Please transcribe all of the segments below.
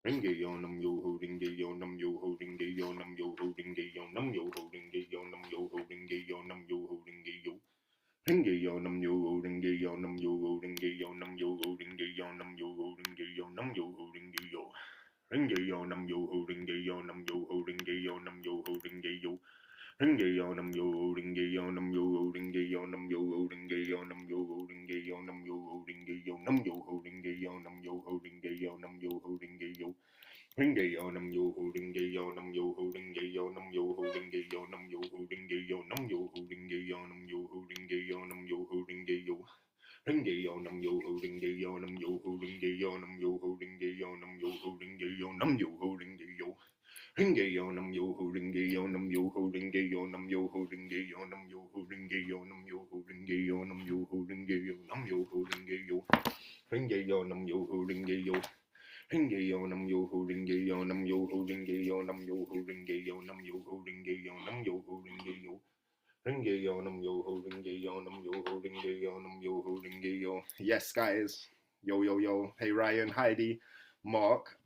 Ringe yo nam yo ho ringe yo nam yo ho ringe yo nam yo ho ringe yo nam yo ho ringe yo nam yo ho ringe yo nam yo ho ringe yo ringe yo nam yo ho ringe yo nam yo ho ringe yo nam yo ho ringe yo nam yo ho ringe yo nam yo ho ringe yo ringe yo nam yo ho ringe yo nam yo ho ringe yo nam yo ho ringe yo ringe yo nam yo ho ringe yo nam yo ho ringe yo nam yo ho ringe yo nam yo ho ringe yo nam yo ho ringe yo nam yo ho ringe yo nam yo ho ringe yo nam yo ho ringe yo ringe yo nam yo ho ringe yo nam yo ho ringe yo nam yo ho ringe yo nam yo ho ringe yo nam yo ho ringe yo nam yo ho ringe yo nam yo ho ringe yo ringe yo nam yo ho ringe yo nam yo ho ringe yo nam yo ho ringe yo nam yo ho ringe yo nam yo ho ringe yo ringe yo nam yo ho ringe yo nam yo ho ringe yo nam yo ho ringe yo nam yo ho ringe yo nam yo ho ringe yo nam yo ho ringe yo nam yo ho ringe yo ringe yo nam yo ho ringe yo ringe yo nam yo ho ringe yo nam yo ho ringe yo nam yo ho ringe yo nam yo ho ringe yo nam yo ho ringe yo ringe yo nam yo ho ringe yo nam yo ho ringe yo nam yo ho ringe yo. Yes, guys. Yo yo yo. Hey Ryan, Heidi, Mark.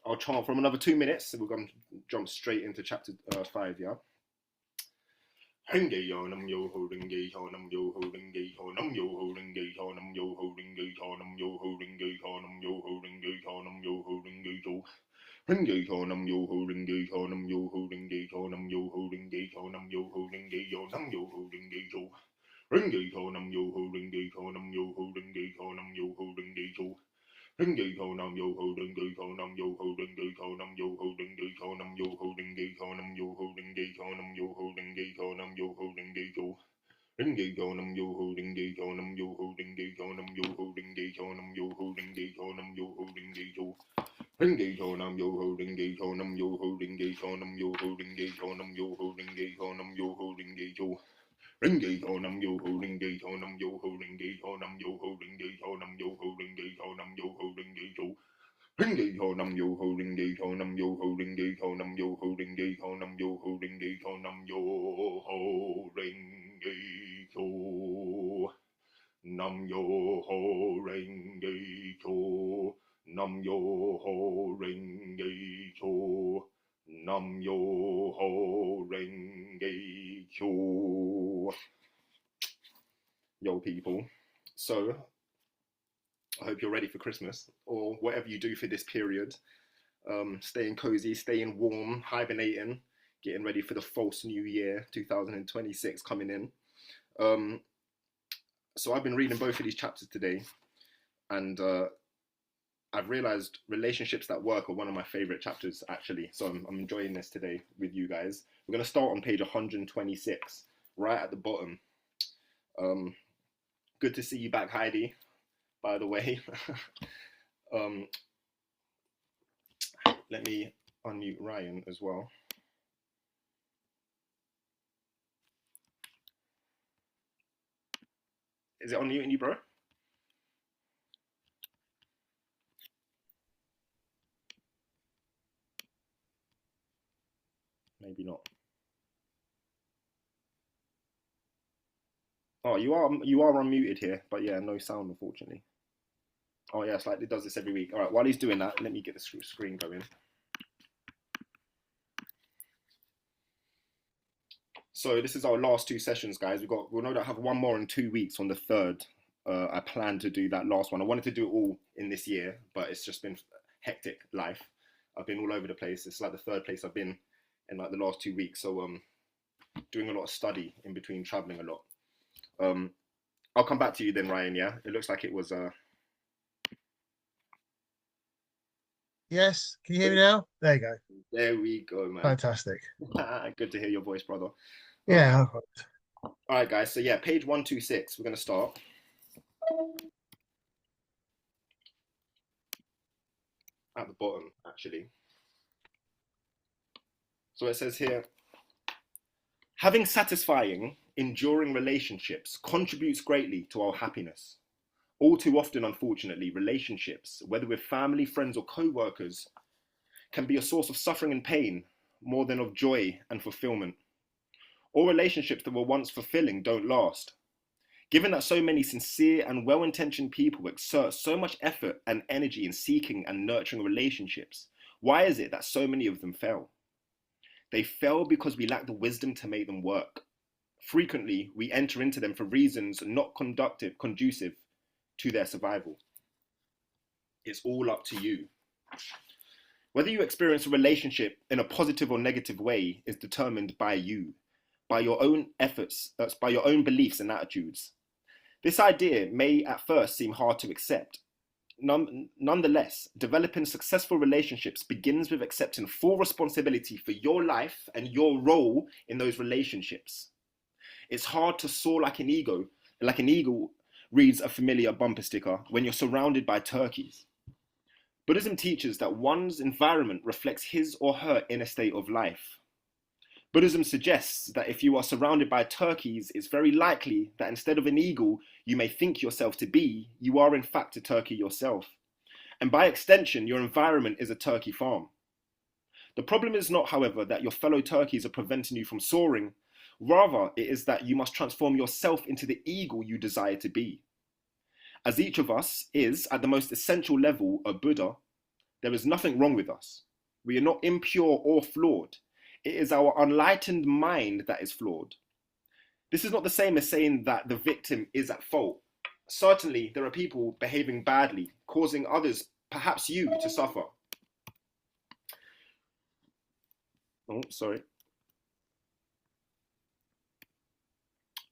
I'll chant from another 2 minutes. We're gonna jump straight into chapter 5. Yeah. Ringe yo nam yo ho ringe yo nam yo ho ringe yo nam yo ho ringe yo nam yo ho ringe yo nam yo ho ringe yo nam yo ho ringe yo nam yo ho ringe yo ringe yo nam yo ho ringe yo nam yo ho ringe yo nam yo ho ringe yo nam yo ho ringe yo nam yo ho ringe yo ringe yo nam yo ho ringe yo nam yo ho ringe yo nam yo ho ringe yo ringe yo nam yo ho ringe yo nam yo ho ringe yo nam yo ho ringe yo nam yo ho ringe yo nam yo ho ringe yo nam yo ho ringe yo nam yo ho ringe yo ringe yo nam yo ho ringe yo nam yo ho ringe yo nam yo ho ringe yo nam yo ho ringe yo nam yo ho ringe yo ringe yo nam yo ho ringe yo nam yo ho ringe yo nam yo ho ringe yo nam yo ho ringe yo nam yo ho ringe yo ringe yo nam yo ho ringe yo nam yo ho ringe yo nam yo ho ringe yo nam yo ho ringe yo nam yo ho ringe yo ringe yo nam yo ho ringe yo nam yo ho ringe yo nam yo ho ringe yo nam yo ho ringe yo nam yo ho ringe yo nam yo ho ringe yo nam yo ho ringe yo nam yo ho ringe yo. Yo people, so I hope you're ready for Christmas or whatever you do for this period. Staying cozy, staying warm, hibernating, getting ready for the false new year 2026 coming in. So I've been reading both of these chapters today, and I've realized relationships that work are one of my favorite chapters actually. So I'm enjoying this today with you guys. We're going to start on page 126, right at the bottom. Good to see you back, Heidi, by the way. Let me unmute Ryan as well. Is it unmuting you, bro? Maybe not. Oh, you are unmuted here, but yeah, no sound unfortunately. Oh yeah, it's like it does this every week. All right, while he's doing that, let me get the screen going. So this is our last 2 sessions, guys. We'll no doubt have one more in 2 weeks on the 3rd. I plan to do that last one. I wanted to do it all in this year, but it's just been hectic life. I've been all over the place. It's like the 3rd place I've been in like the last 2 weeks. So doing a lot of study in between, traveling a lot. I'll come back to you then, Ryan. Yeah, it looks like it was. Yes, can you hear me now? There you go. There we go, man. Fantastic. Good to hear your voice, brother. Yeah. All right, guys. So yeah, page 126. We're gonna start. At the bottom, actually. So it says here, having satisfying, enduring relationships contributes greatly to our happiness. All too often, unfortunately, relationships, whether with family, friends, or co-workers, can be a source of suffering and pain more than of joy and fulfillment. All relationships that were once fulfilling don't last. Given that so many sincere and well-intentioned people exert so much effort and energy in seeking and nurturing relationships, why is it that so many of them fail? They fail because we lack the wisdom to make them work. Frequently, we enter into them for reasons not conducive to their survival. It's all up to you. Whether you experience a relationship in a positive or negative way is determined by you, by your own efforts, by your own beliefs and attitudes. This idea may at first seem hard to accept. Nonetheless, developing successful relationships begins with accepting full responsibility for your life and your role in those relationships. It's hard to soar like an eagle reads a familiar bumper sticker when you're surrounded by turkeys. Buddhism teaches that one's environment reflects his or her inner state of life. Buddhism suggests that if you are surrounded by turkeys, it's very likely that instead of an eagle you may think yourself to be, you are in fact a turkey yourself. And by extension, your environment is a turkey farm. The problem is not, however, that your fellow turkeys are preventing you from soaring. Rather, it is that you must transform yourself into the eagle you desire to be. As each of us is, at the most essential level, a Buddha, there is nothing wrong with us. We are not impure or flawed. It is our enlightened mind that is flawed. This is not the same as saying that the victim is at fault. Certainly, there are people behaving badly, causing others, perhaps you, to suffer. Oh, sorry.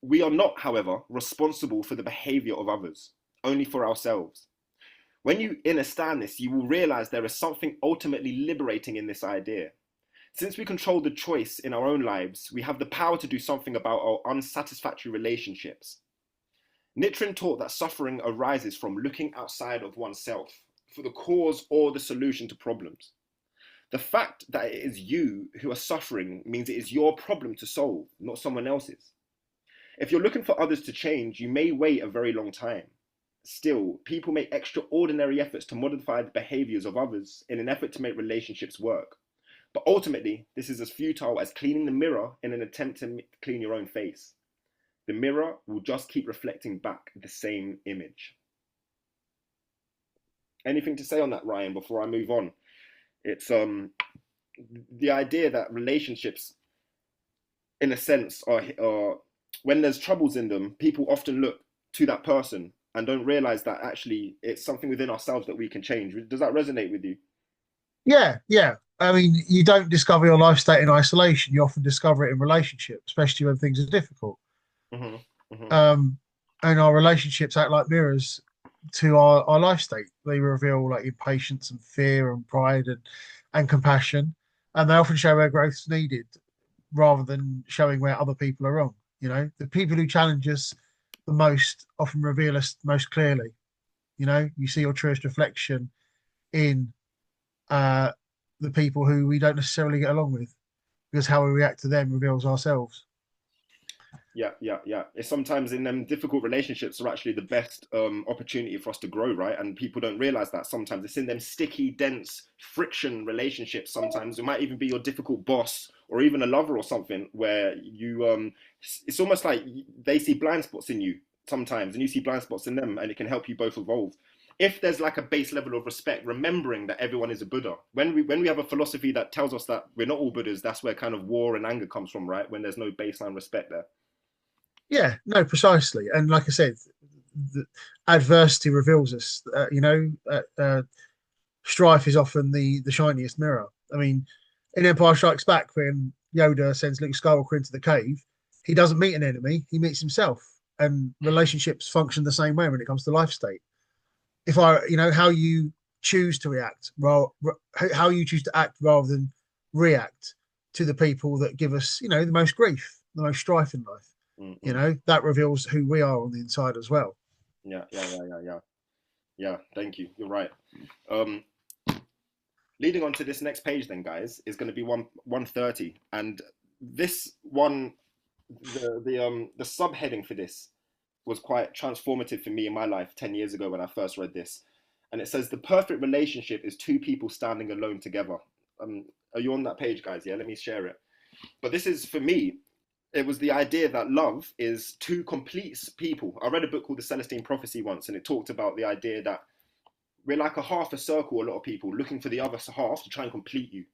We are not, however, responsible for the behavior of others, only for ourselves. When you understand this, you will realize there is something ultimately liberating in this idea. Since we control the choice in our own lives, we have the power to do something about our unsatisfactory relationships. Nichiren taught that suffering arises from looking outside of oneself for the cause or the solution to problems. The fact that it is you who are suffering means it is your problem to solve, not someone else's. If you're looking for others to change, you may wait a very long time. Still, people make extraordinary efforts to modify the behaviors of others in an effort to make relationships work. But ultimately, this is as futile as cleaning the mirror in an attempt to clean your own face. The mirror will just keep reflecting back the same image. Anything to say on that, Ryan, before I move on? It's the idea that relationships, in a sense, are when there's troubles in them, people often look to that person and don't realize that actually it's something within ourselves that we can change. Does that resonate with you? Yeah, yeah. I mean, you don't discover your life state in isolation. You often discover it in relationship, especially when things are difficult. Mm-hmm. Mm-hmm. And our relationships act like mirrors to our life state. They reveal like impatience and fear and pride and compassion. And they often show where growth is needed rather than showing where other people are wrong. You know, the people who challenge us the most often reveal us most clearly. You know, you see your truest reflection in uh, the people who we don't necessarily get along with, because how we react to them reveals ourselves. Yeah. It's sometimes in them difficult relationships are actually the best opportunity for us to grow, right? And people don't realize that sometimes it's in them sticky, dense, friction relationships. Sometimes it might even be your difficult boss or even a lover or something where you it's almost like they see blind spots in you sometimes and you see blind spots in them, and it can help you both evolve. If there's like a base level of respect, remembering that everyone is a Buddha. When we have a philosophy that tells us that we're not all Buddhas, that's where kind of war and anger comes from, right? When there's no baseline respect there. Yeah, no, precisely. And like I said, the adversity reveals us. Strife is often the shiniest mirror. I mean, in Empire Strikes Back, when Yoda sends Luke Skywalker into the cave, he doesn't meet an enemy; he meets himself. And relationships function the same way when it comes to life state. If I, you know, how you choose to react, well, how you choose to act rather than react to the people that give us, you know, the most grief, the most strife in life. You Mm-mm. know, that reveals who we are on the inside as well. Yeah, thank you. You're right. Um, Leading on to this next page, then, guys, is going to be 130, and this one, the subheading for this was quite transformative for me in my life 10 years ago when I first read this, and it says the perfect relationship is two people standing alone together. Are you on that page, guys? Yeah, let me share it. But this is for me. It was the idea that love is two complete people. I read a book called The Celestine Prophecy once, and it talked about the idea that we're like a half a circle, a lot of people looking for the other half to try and complete you.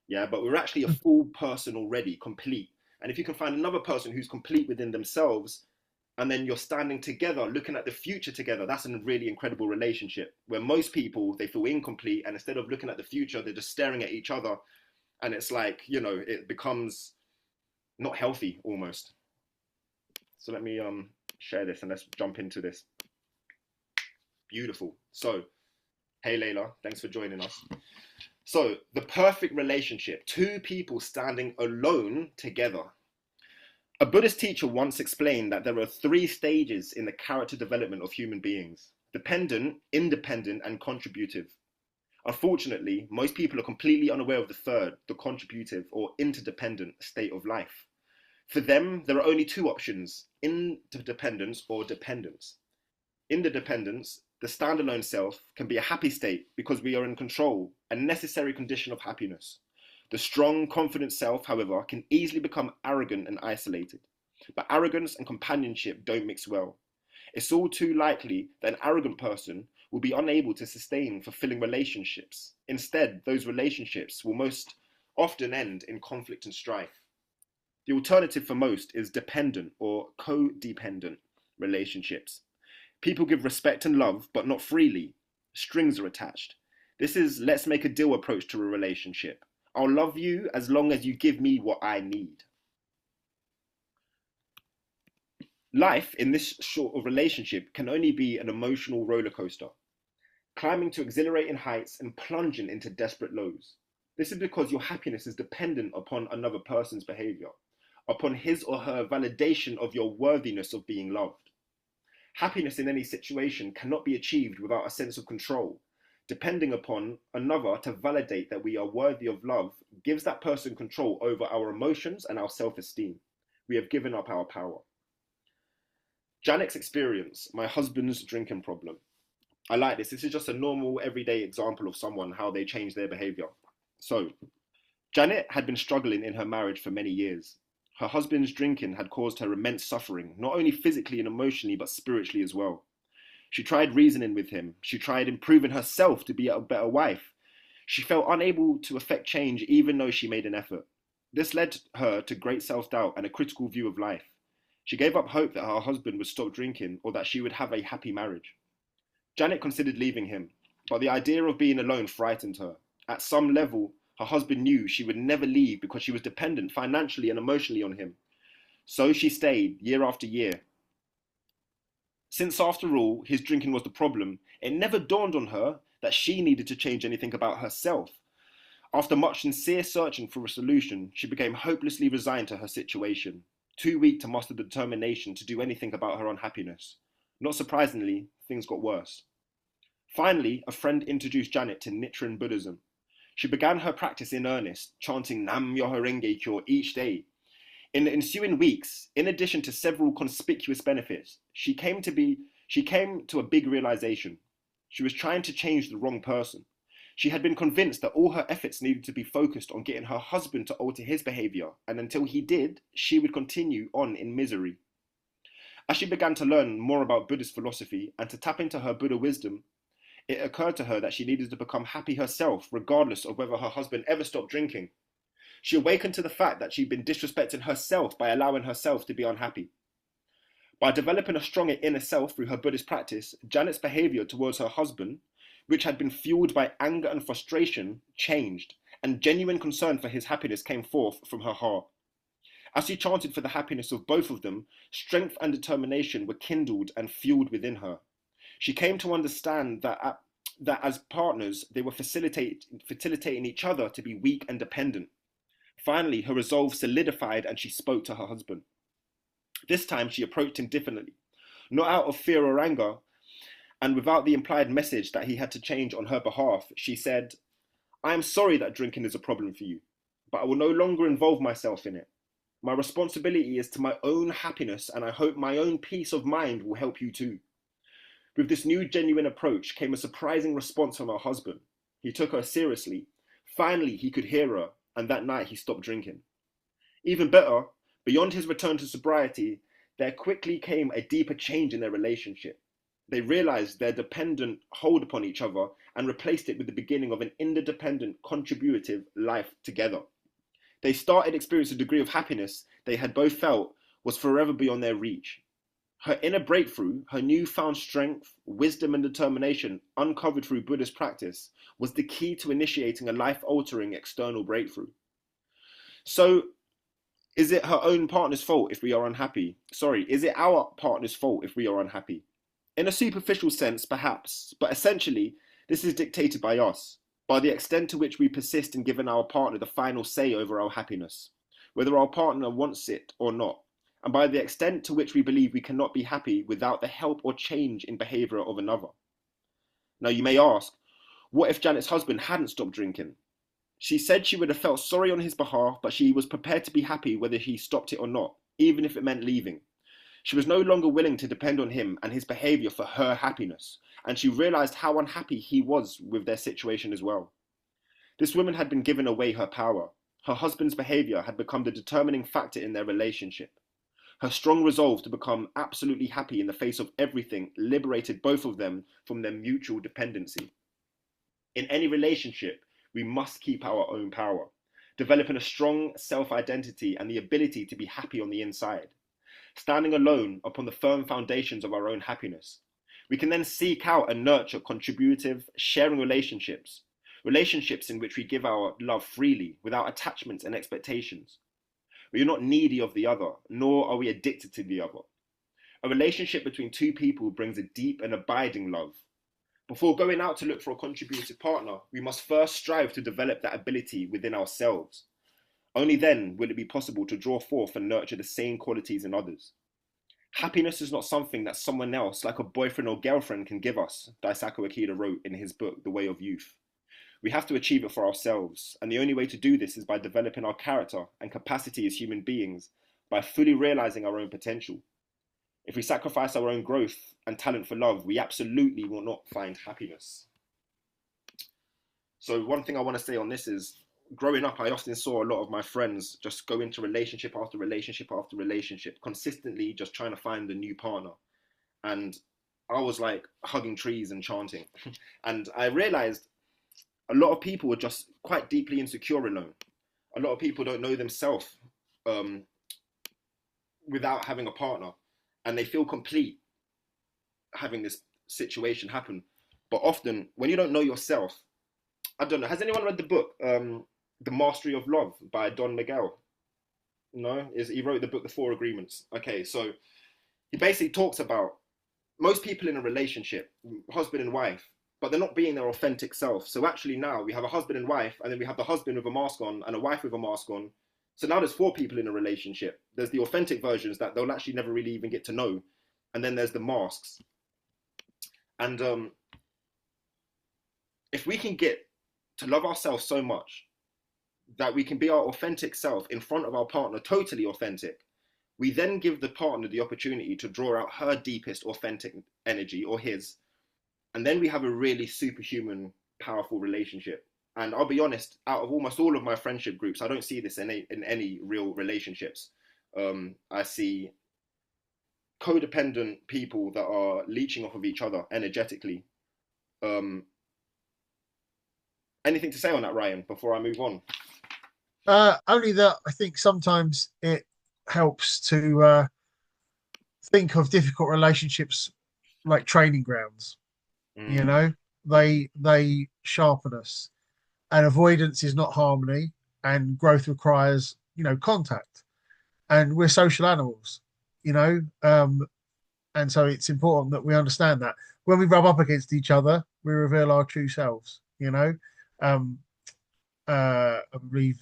Yeah, but we're actually a full person already, complete. And if you can find another person who's complete within themselves, and then you're standing together, looking at the future together, that's a really incredible relationship. Where most people, they feel incomplete, and instead of looking at the future, they're just staring at each other. And it's like, it becomes not healthy almost. So let me share this and let's jump into this. Beautiful. So, hey Layla, thanks for joining us. So, the perfect relationship, two people standing alone together. A Buddhist teacher once explained that there are 3 stages in the character development of human beings: dependent, independent, and contributive. Unfortunately, most people are completely unaware of the third, the contributive or interdependent state of life. For them, there are only 2 options: interdependence or dependence. Interdependence, the standalone self, can be a happy state because we are in control, a necessary condition of happiness. The strong, confident self, however, can easily become arrogant and isolated. But arrogance and companionship don't mix well. It's all too likely that an arrogant person will be unable to sustain fulfilling relationships. Instead, those relationships will most often end in conflict and strife. The alternative for most is dependent or codependent relationships. People give respect and love, but not freely. Strings are attached. This is let's make a deal approach to a relationship. I'll love you as long as you give me what I need. Life in this sort of relationship can only be an emotional roller coaster, climbing to exhilarating heights and plunging into desperate lows. This is because your happiness is dependent upon another person's behavior, upon his or her validation of your worthiness of being loved. Happiness in any situation cannot be achieved without a sense of control. Depending upon another to validate that we are worthy of love gives that person control over our emotions and our self-esteem. We have given up our power. Janet's experience, my husband's drinking problem. I like this. This is just a normal, everyday example of someone, how they change their behavior. So, Janet had been struggling in her marriage for many years. Her husband's drinking had caused her immense suffering, not only physically and emotionally, but spiritually as well. She tried reasoning with him. She tried improving herself to be a better wife. She felt unable to effect change even though she made an effort. This led her to great self-doubt and a critical view of life. She gave up hope that her husband would stop drinking or that she would have a happy marriage. Janet considered leaving him, but the idea of being alone frightened her. At some level, her husband knew she would never leave because she was dependent financially and emotionally on him. So she stayed year after year. Since, after all, his drinking was the problem, it never dawned on her that she needed to change anything about herself. After much sincere searching for a solution, she became hopelessly resigned to her situation, too weak to muster the determination to do anything about her unhappiness. Not surprisingly, things got worse. Finally, a friend introduced Janet to Nichiren Buddhism. She began her practice in earnest, chanting Nam Myoho Renge Kyo each day. In the ensuing weeks, in addition to several conspicuous benefits, she came to a big realization. She was trying to change the wrong person. She had been convinced that all her efforts needed to be focused on getting her husband to alter his behavior, and until he did, she would continue on in misery. As she began to learn more about Buddhist philosophy and to tap into her Buddha wisdom, it occurred to her that she needed to become happy herself, regardless of whether her husband ever stopped drinking. She awakened to the fact that she'd been disrespecting herself by allowing herself to be unhappy. By developing a stronger inner self through her Buddhist practice, Janet's behavior towards her husband, which had been fueled by anger and frustration, changed, and genuine concern for his happiness came forth from her heart. As she chanted for the happiness of both of them, strength and determination were kindled and fueled within her. She came to understand that as partners, they were facilitating each other to be weak and dependent. Finally, her resolve solidified and she spoke to her husband. This time, she approached him differently, not out of fear or anger, and without the implied message that he had to change on her behalf. She said, I am sorry that drinking is a problem for you, but I will no longer involve myself in it. My responsibility is to my own happiness, and I hope my own peace of mind will help you too. With this new genuine approach came a surprising response from her husband. He took her seriously. Finally, he could hear her, and that night he stopped drinking. Even better, Beyond his return to sobriety, there quickly came a deeper change in their relationship. They realized their dependent hold upon each other and replaced it with the beginning of an interdependent, contributive life together. They started experiencing a degree of happiness they had both felt was forever beyond their reach. Her inner breakthrough, her newfound strength, wisdom, and determination uncovered through Buddhist practice was the key to initiating a life-altering external breakthrough. So, is it her own partner's fault if we are unhappy? Sorry, is it our partner's fault if we are unhappy? In a superficial sense, perhaps, but essentially, this is dictated by us, by the extent to which we persist in giving our partner the final say over our happiness, whether our partner wants it or not, and by the extent to which we believe we cannot be happy without the help or change in behaviour of another. Now, you may ask, what if Janet's husband hadn't stopped drinking? She said she would have felt sorry on his behalf, but she was prepared to be happy whether he stopped it or not, even if it meant leaving. She was no longer willing to depend on him and his behaviour for her happiness, and she realised how unhappy he was with their situation as well. This woman had been given away her power. Her husband's behaviour had become the determining factor in their relationship. Her strong resolve to become absolutely happy in the face of everything liberated both of them from their mutual dependency. In any relationship, we must keep our own power, developing a strong self-identity and the ability to be happy on the inside. Standing alone upon the firm foundations of our own happiness, we can then seek out and nurture contributive, sharing relationships, relationships in which we give our love freely, without attachments and expectations. We are not needy of the other, nor are we addicted to the other. A relationship between two people brings a deep and abiding love. Before going out to look for a contributive partner, we must first strive to develop that ability within ourselves. Only then will it be possible to draw forth and nurture the same qualities in others. Happiness is not something that someone else, like a boyfriend or girlfriend, can give us, Daisaku Akira wrote in his book, The Way of Youth. We have to achieve it for ourselves, and the only way to do this is by developing our character and capacity as human beings, by fully realizing our own potential. If we sacrifice our own growth and talent for love, we absolutely will not find happiness. So one thing I want to say on this is, growing up, I often saw a lot of my friends just go into relationship after relationship after relationship, consistently just trying to find a new partner. And I was like hugging trees and chanting. And I realized a lot of people are just quite deeply insecure alone. A lot of people don't know themselves without having a partner. And they feel complete having this situation happen. But often, when you don't know yourself, I don't know. Has anyone read the book, The Mastery of Love by Don Miguel? No? He wrote the book, The Four Agreements. Okay, so he basically talks about most people in a relationship, husband and wife, but they're not being their authentic self. So actually now we have a husband and wife, and then we have the husband with a mask on and a wife with a mask on. So now there's four people in a relationship. There's the authentic versions that they'll actually never really even get to know. And then there's the masks. And if we can get to love ourselves so much that we can be our authentic self in front of our partner, totally authentic, we then give the partner the opportunity to draw out her deepest authentic energy, or his, and then we have a really superhuman, powerful relationship. And I'll be honest, out of almost all of my friendship groups, I don't see this in any real relationships. I see codependent people that are leeching off of each other energetically. Anything to say on that, Ryan, before I move on? Only that I think sometimes it helps to think of difficult relationships like training grounds. You know, they sharpen us, and avoidance is not harmony, and growth requires, contact, and we're social animals, and so it's important that we understand that when we rub up against each other, we reveal our true selves. I believe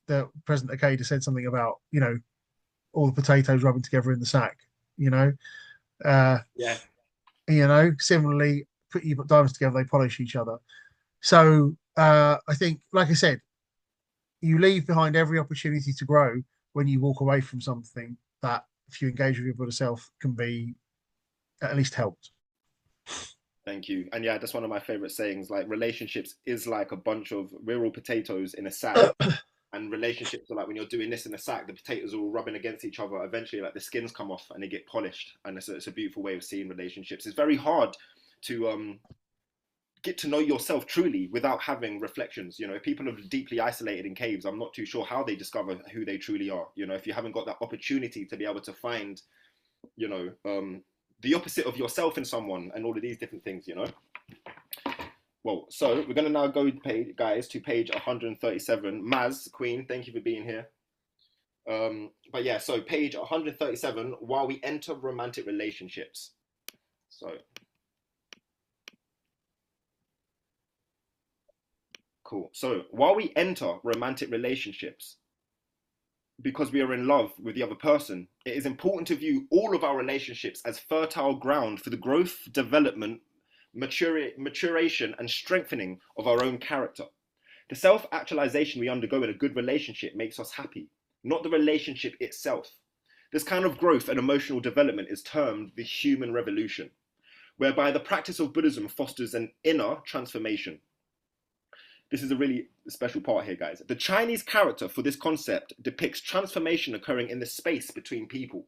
that President Akeda said something about, all the potatoes rubbing together in the sack. You know, Yeah. Similarly, you put diamonds together, they polish each other. So I think, like I said, you leave behind every opportunity to grow when you walk away from something that, if you engage with your Buddha self, can be at least helped. Thank you. And yeah, that's one of my favorite sayings. Like, relationships is like a bunch of, we're all potatoes in a sack, And relationships are like when you're doing this in a sack, the potatoes are all rubbing against each other. Eventually, like the skins come off and they get polished. And it's a beautiful way of seeing relationships. It's very hard to get to know yourself truly without having reflections. You know, if people are deeply isolated in caves, I'm not too sure how they discover who they truly are. You know, if you haven't got that opportunity to be able to find, you know, the opposite of yourself in someone and all of these different things, you know. Well, so we're going to now go, guys, to page 137. Maz, Queen, thank you for being here. But yeah, so page 137, while we enter romantic relationships. So, cool. So, while we enter romantic relationships, because we are in love with the other person, it is important to view all of our relationships as fertile ground for the growth, development, maturation, and strengthening of our own character. The self-actualization we undergo in a good relationship makes us happy, not the relationship itself. This kind of growth and emotional development is termed the human revolution, whereby the practice of Buddhism fosters an inner transformation. This is a really special part here, guys. The Chinese character for this concept depicts transformation occurring in the space between people.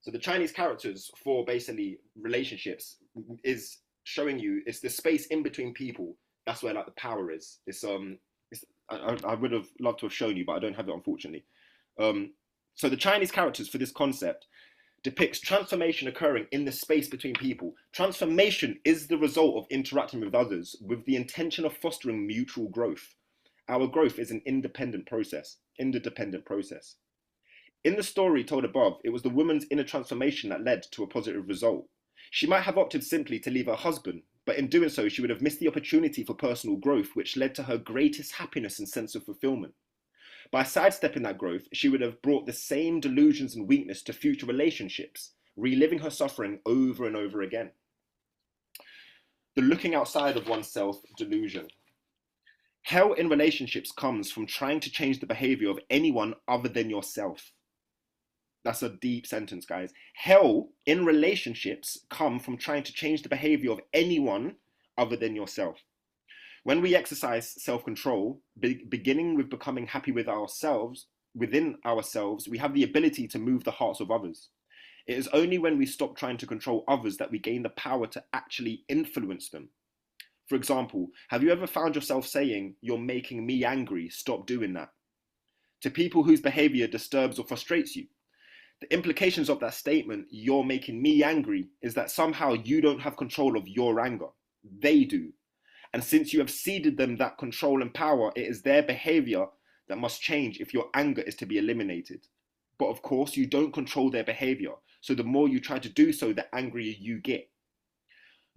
So the Chinese characters for basically relationships is showing you it's the space in between people. That's where like the power is. I would have loved to have shown you, but I don't have it, unfortunately. So the Chinese characters for this concept depicts transformation occurring in the space between people. Transformation is the result of interacting with others with the intention of fostering mutual growth. Our growth is an interdependent process. In the story told above, it was the woman's inner transformation that led to a positive result. She might have opted simply to leave her husband, but in doing so, she would have missed the opportunity for personal growth, which led to her greatest happiness and sense of fulfillment. By sidestepping that growth, she would have brought the same delusions and weakness to future relationships, reliving her suffering over and over again. The looking outside of oneself delusion. Hell in relationships comes from trying to change the behavior of anyone other than yourself. That's a deep sentence, guys. Hell in relationships come from trying to change the behavior of anyone other than yourself. When we exercise self-control, beginning with becoming happy with ourselves, within ourselves, we have the ability to move the hearts of others. It is only when we stop trying to control others that we gain the power to actually influence them. For example, have you ever found yourself saying, "You're making me angry, stop doing that," to people whose behavior disturbs or frustrates you? The implications of that statement, "You're making me angry," is that somehow you don't have control of your anger. They do. And since you have ceded them that control and power, it is their behavior that must change if your anger is to be eliminated. But of course, you don't control their behavior. So the more you try to do so, the angrier you get.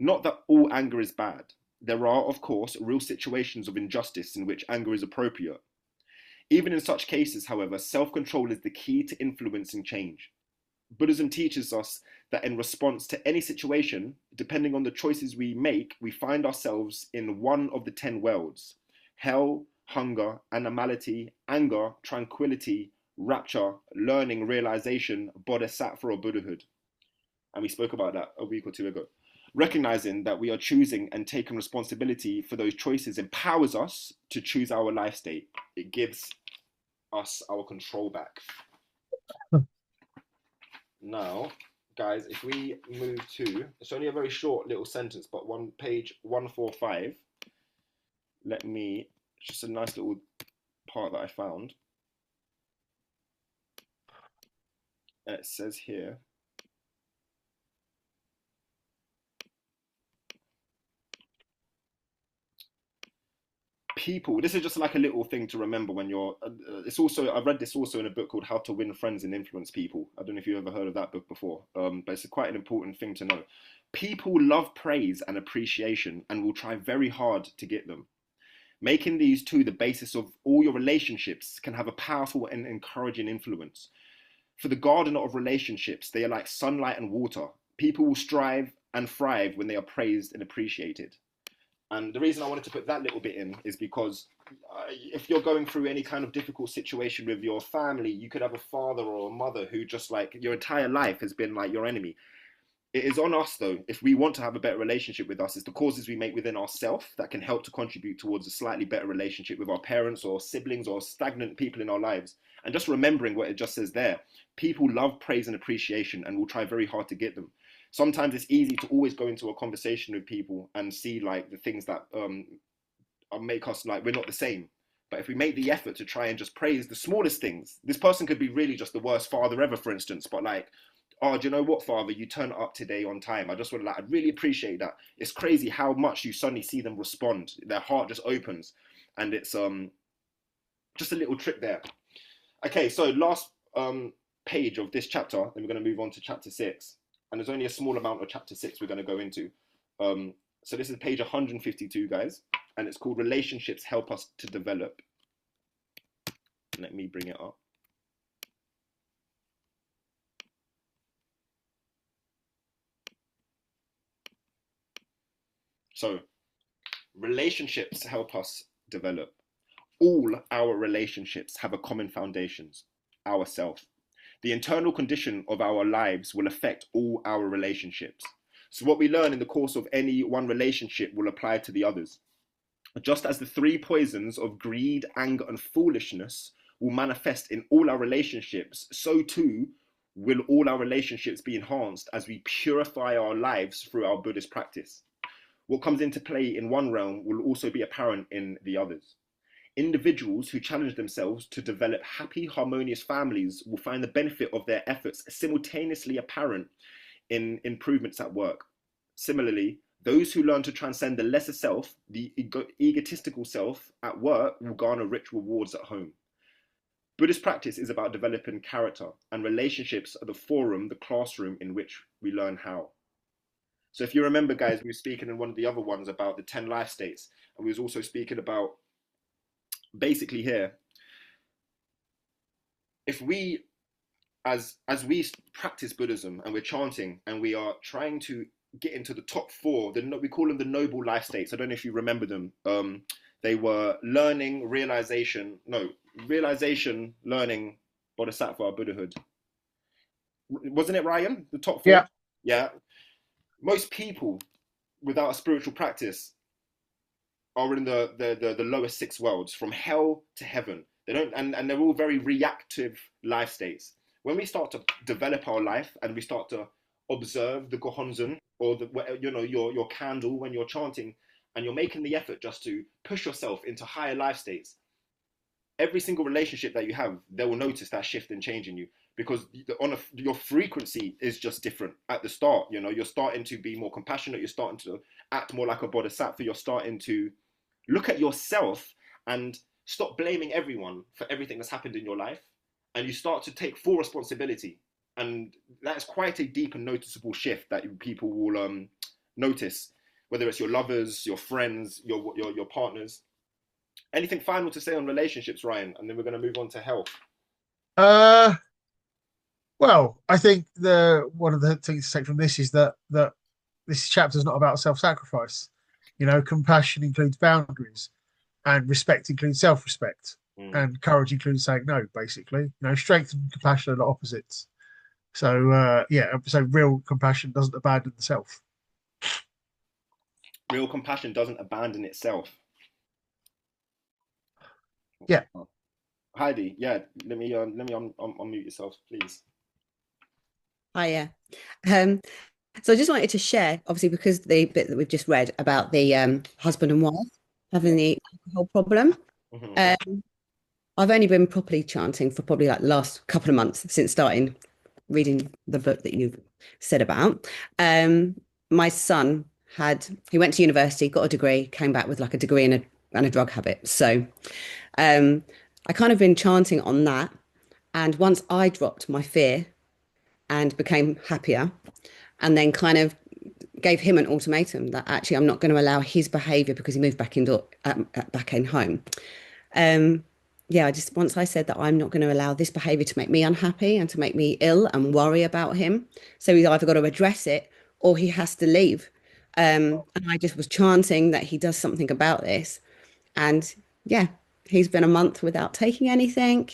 Not that all anger is bad. There are, of course, real situations of injustice in which anger is appropriate. Even in such cases, however, self-control is the key to influencing change. Buddhism teaches us that in response to any situation, depending on the choices we make, we find ourselves in one of the 10 worlds: hell, hunger, animality, anger, tranquility, rapture, learning, realization, bodhisattva, or Buddhahood. And we spoke about that a week or two ago. Recognizing that we are choosing and taking responsibility for those choices empowers us to choose our life state. It gives us our control back. Now, guys, if we move to, it's only a very short little sentence, but one page 145. Just a nice little part that I found. And it says here, people, this is just like a little thing to remember when you're, it's also, I read this also in a book called How to Win Friends and Influence People. I don't know if you've ever heard of that book before, but it's quite an important thing to know. People love praise and appreciation and will try very hard to get them. Making these two the basis of all your relationships can have a powerful and encouraging influence. For the gardener of relationships, they are like sunlight and water. People will strive and thrive when they are praised and appreciated. And the reason I wanted to put that little bit in is because if you're going through any kind of difficult situation with your family, you could have a father or a mother who just like your entire life has been like your enemy. it is on us though, if we want to have a better relationship with us, it's the causes we make within ourselves that can help to contribute towards a slightly better relationship with our parents or siblings or stagnant people in our lives. And just remembering what it just says there, people love praise and appreciation and will try very hard to get them. Sometimes it's easy to always go into a conversation with people and see like the things that make us like we're not the same. But if we make the effort to try and just praise the smallest things, this person could be really just the worst father ever, for instance. But like, oh, do you know what, father? You turned up today on time. I just want to like, I really appreciate that. It's crazy how much you suddenly see them respond. Their heart just opens, and it's just a little trick there. Okay, so last page of this chapter, then we're going to move on to chapter 6, and there's only a small amount of chapter 6 we're going to go into. So this is page 152, guys, and it's called Relationships Help Us to Develop. Let me bring it up. So, relationships help us develop. All our relationships have a common foundation, ourself. The internal condition of our lives will affect all our relationships. So what we learn in the course of any one relationship will apply to the others. Just as the three poisons of greed, anger, and foolishness will manifest in all our relationships, so too will all our relationships be enhanced as we purify our lives through our Buddhist practice. What comes into play in one realm will also be apparent in the others. Individuals who challenge themselves to develop happy, harmonious families will find the benefit of their efforts simultaneously apparent in improvements at work. Similarly, those who learn to transcend the lesser self, the egotistical self at work, will garner rich rewards at home. Buddhist practice is about developing character, and relationships are the forum, the classroom in which we learn how. So if you remember, guys, we were speaking in one of the other ones about the 10 life states, and we was also speaking about basically here, if we as we practice Buddhism and we're chanting and we are trying to get into the top four, we call them the noble life states. I don't know if you remember them. They were learning, realization, learning, bodhisattva, Buddhahood. Wasn't it, Ryan? The top four? Yeah. Yeah. Most people without a spiritual practice are in the lowest six worlds, from hell to heaven. They don't, and they're all very reactive life states. When we start to develop our life and we start to observe the gohonzon, or the, your candle when you're chanting, and you're making the effort just to push yourself into higher life states, every single relationship that you have, they will notice that shift and change in you, because your frequency is just different at the start. You're starting to be more compassionate. You're starting to act more like a bodhisattva. You're starting to look at yourself and stop blaming everyone for everything that's happened in your life, and you start to take full responsibility. And that's quite a deep and noticeable shift that people will notice, whether it's your lovers, your friends, your partners. Anything final to say on relationships, Ryan? And then we're going to move on to health. Uh, well, I think the one of the things to take from this is that this chapter is not about self-sacrifice. Compassion includes boundaries, and respect includes self-respect, and courage includes saying no. Basically, strength and compassion are the opposites. So so real compassion doesn't abandon the self. Real compassion doesn't abandon itself. Yeah. Heidi, yeah, let me unmute yourself, please. Hiya. So I just wanted to share, obviously, because the bit that we've just read about the husband and wife having the alcohol problem. I've only been properly chanting for probably like the last couple of months since starting reading the book that you've said about. My son he went to university, got a degree, came back with like a degree and a drug habit. So I kind of been chanting on that. And once I dropped my fear and became happier, and then kind of gave him an ultimatum that actually I'm not going to allow his behavior, because he moved back in home. Once I said that I'm not going to allow this behavior to make me unhappy and to make me ill and worry about him. So he's either got to address it or he has to leave. And I just was chanting that he does something about this. And yeah, he's been a month without taking anything.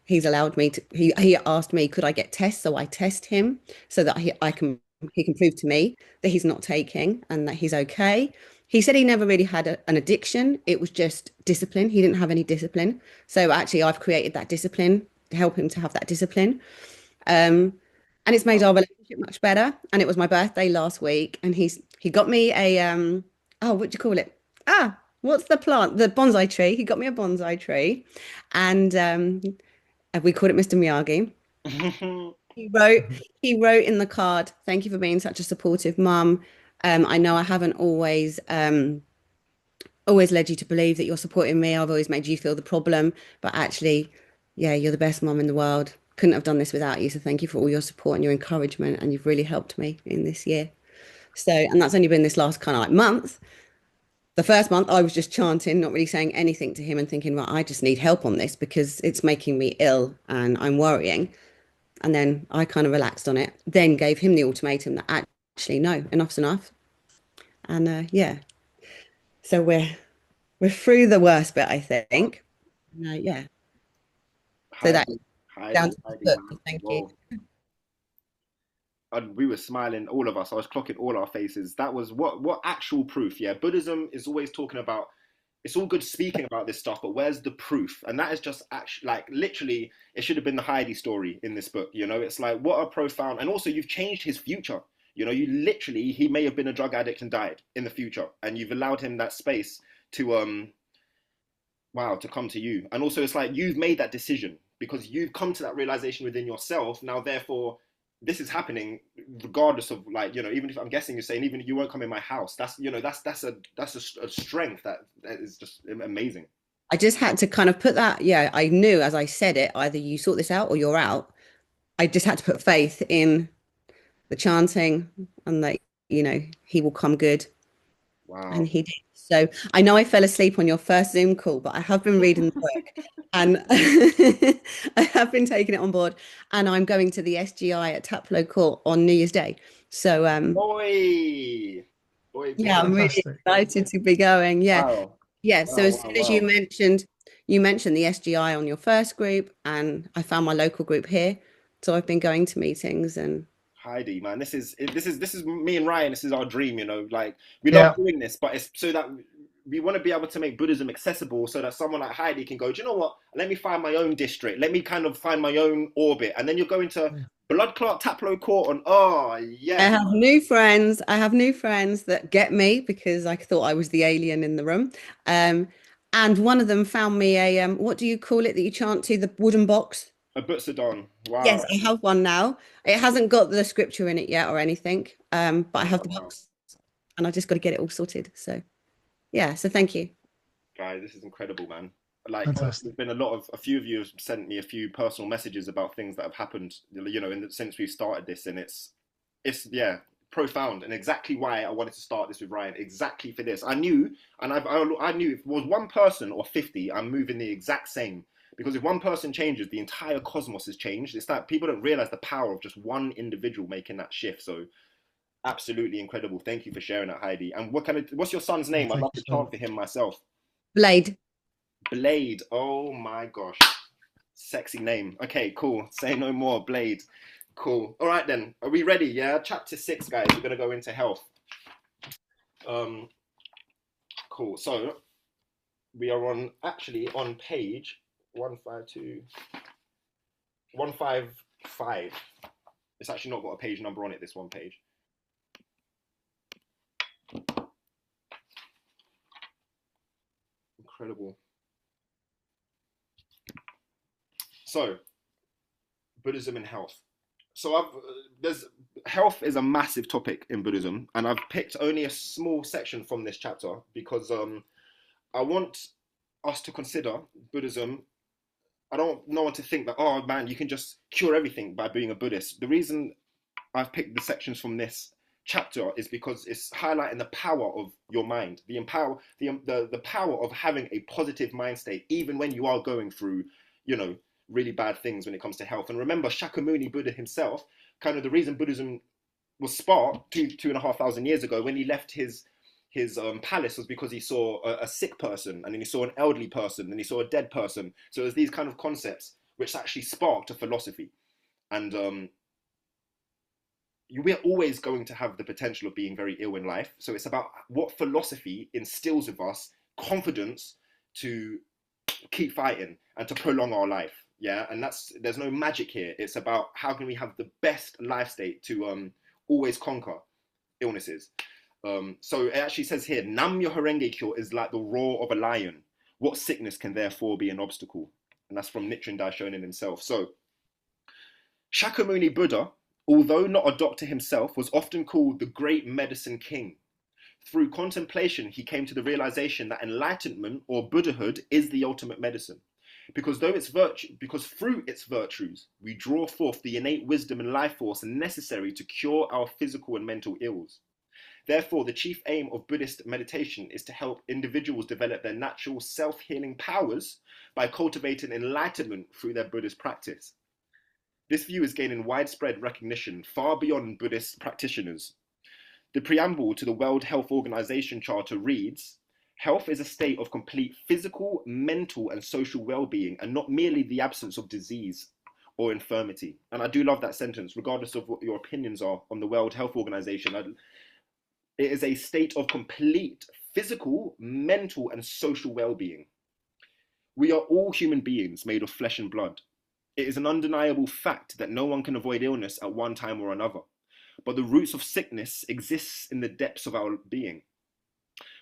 he's allowed me to, he asked me, could I get tests? So I test him so that he can prove to me that he's not taking and that he's okay. He said he never really had an addiction. It was just discipline. He didn't have any discipline. So actually, I've created that discipline to help him to have that discipline. And it's made our relationship much better. And it was my birthday last week, and he got me a oh, what do you call it? What's the plant? The bonsai tree. He got me a bonsai tree, and we called it Mr. Miyagi. He wrote he wrote in the card, "Thank you for being such a supportive mum. I know I haven't always led you to believe that you're supporting me. I've always made you feel the problem, but actually, yeah, you're the best mum in the world. Couldn't have done this without you. So thank you for all your support and your encouragement, and you've really helped me in this year." So, and that's only been this last kind of like month. The first month, I was just chanting, not really saying anything to him and thinking, well, I just need help on this because it's making me ill and I'm worrying. And then I kind of relaxed on it, then gave him the ultimatum that actually, no, enough's enough. And yeah, so we're through the worst bit, I think. Yeah. So that's down to the book. Thank you. And we were smiling, all of us. I was clocking all our faces. That was what actual proof. Yeah, Buddhism is always talking about. It's all good speaking about this stuff, but where's the proof? And that is just actually like literally, it should have been the Heidi story in this book. You know, it's like what a profound. And also, you've changed his future. You know, he may have been a drug addict and died in the future, and you've allowed him that space to wow, to come to you. And also, it's like you've made that decision because you've come to that realization within yourself. Now, therefore, this is happening regardless of like, you know, even if I'm guessing you're saying, even if you won't come in my house, that's, you know, that's a strength that is just amazing. I just had to kind of put that. Yeah, I knew as I said it, either you sort this out or you're out. I just had to put faith in the chanting and that, you know, he will come good. Wow. And he did. So I know I fell asleep on your first Zoom call, but I have been reading the book and I have been taking it on board, and I'm going to the SGI at Taplow Court on New Year's Day. So boy. Yeah, I'm really excited to be going. Yeah. Wow. Yeah. So as soon as you mentioned the SGI on your first group, and I found my local group here. So I've been going to meetings. And Heidi, man, this is me and Ryan. This is our dream, you know. Like we love doing this, but it's so that we want to be able to make Buddhism accessible, so that someone like Heidi can go, do you know what? Let me find my own district. Let me kind of find my own orbit, and then you're going to Blood Clot Taplow Court on. Oh yeah. I have new friends. I have new friends that get me because I thought I was the alien in the room. And one of them found me a what do you call it that you chant to, the wooden box? A Butsudan. Wow. Yes, I have one now. It hasn't got the scripture in it yet or anything. But I have the box and I just got to get it all sorted. So yeah, so thank you. Guys, this is incredible, man. Like there's been a few of you have sent me a few personal messages about things that have happened, you know, since we started this, and it's yeah, profound, and exactly why I wanted to start this with Ryan, exactly for this. I knew, and I knew if it was one person or 50, I'm moving the exact same. Because if one person changes, the entire cosmos has changed. It's that people don't realize the power of just one individual making that shift. So absolutely incredible. Thank you for sharing that, Heidi. And what's your son's name? I'd love to chant for him myself. Blade. Blade. Oh my gosh. Sexy name. Okay, cool. Say no more. Blade. Cool. All right then. Are we ready? Yeah. Chapter 6, guys. We're gonna go into health. Cool. So we are on page 155. It's actually not got a page number on it, this one page. Incredible. So, Buddhism and health. So health is a massive topic in Buddhism, and I've picked only a small section from this chapter because I want us to consider Buddhism. I don't want to think that, oh man, you can just cure everything by being a Buddhist. The reason I've picked the sections from this chapter is because it's highlighting the power of your mind, the power of having a positive mind state, even when you are going through, you know, really bad things when it comes to health. And remember, Shakyamuni Buddha himself, kind of the reason Buddhism was sparked 2,500 years ago when he left his palace was because he saw a sick person, and then he saw an elderly person, and he saw a dead person. So there's these kind of concepts which actually sparked a philosophy. And we're always going to have the potential of being very ill in life. So it's about what philosophy instills with us confidence to keep fighting and to prolong our life. Yeah, and there's no magic here. It's about how can we have the best life state to always conquer illnesses. So it actually says here, Nam Myoho Renge Kyo is like the roar of a lion. What sickness can therefore be an obstacle? And that's from Nichiren Daishonin himself. So Shakyamuni Buddha, although not a doctor himself, was often called the great medicine king. Through contemplation, he came to the realization that enlightenment or Buddhahood is the ultimate medicine. Because through its virtues, we draw forth the innate wisdom and life force necessary to cure our physical and mental ills. Therefore, the chief aim of Buddhist meditation is to help individuals develop their natural self-healing powers by cultivating enlightenment through their Buddhist practice. This view is gaining widespread recognition far beyond Buddhist practitioners. The preamble to the World Health Organization Charter reads, "Health is a state of complete physical, mental, and social well-being, and not merely the absence of disease or infirmity." And I do love that sentence, regardless of what your opinions are on the World Health Organization. It is a state of complete physical, mental, and social well-being. We are all human beings made of flesh and blood. It is an undeniable fact that no one can avoid illness at one time or another. But the roots of sickness exist in the depths of our being.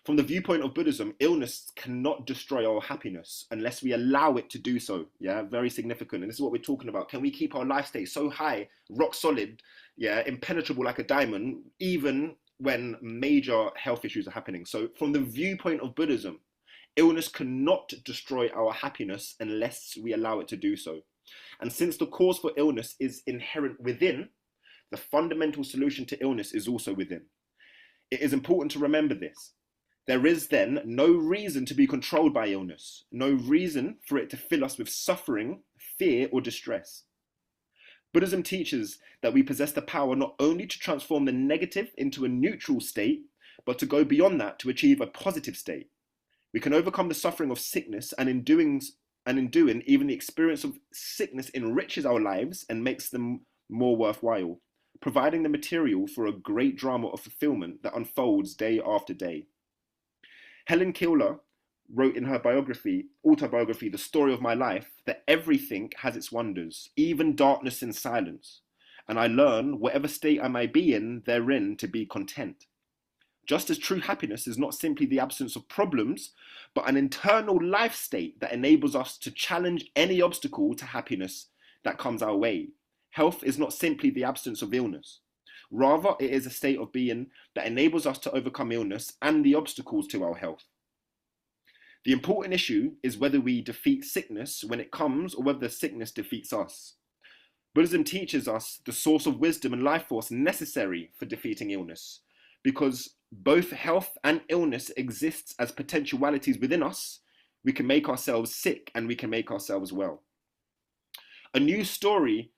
From the viewpoint of Buddhism, illness cannot destroy our happiness unless we allow it to do so. Yeah, very significant. And this is what we're talking about. Can we keep our life state so high, rock solid, yeah, impenetrable like a diamond, even when major health issues are happening? So from the viewpoint of Buddhism, illness cannot destroy our happiness unless we allow it to do so. And since the cause for illness is inherent within, the fundamental solution to illness is also within. It is important to remember this. There is then no reason to be controlled by illness, no reason for it to fill us with suffering, fear, or distress. Buddhism teaches that we possess the power not only to transform the negative into a neutral state, but to go beyond that to achieve a positive state. We can overcome the suffering of sickness, and in doing, even the experience of sickness enriches our lives and makes them more worthwhile, providing the material for a great drama of fulfillment that unfolds day after day. Helen Keller wrote in her autobiography, The Story of My Life, that everything has its wonders, even darkness and silence, and I learn, whatever state I may be in, therein to be content. Just as true happiness is not simply the absence of problems, but an internal life state that enables us to challenge any obstacle to happiness that comes our way. Health is not simply the absence of illness. Rather, it is a state of being that enables us to overcome illness and the obstacles to our health. The important issue is whether we defeat sickness when it comes or whether the sickness defeats us. Buddhism teaches us the source of wisdom and life force necessary for defeating illness, because both health and illness exists as potentialities within us. We can make ourselves sick and we can make ourselves well. A news story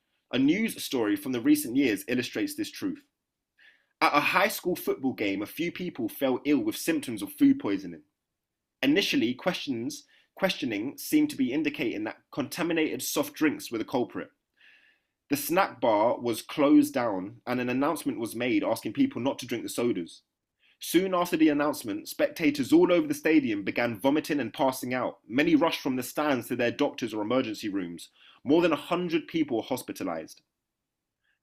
from the recent years illustrates this truth. At a high school football game, a few people fell ill with symptoms of food poisoning. Initially, questioning seemed to be indicating that contaminated soft drinks were the culprit. The snack bar was closed down and an announcement was made asking people not to drink the sodas. Soon after the announcement, spectators all over the stadium began vomiting and passing out. Many rushed from the stands to their doctors or emergency rooms. More than 100 people were hospitalized.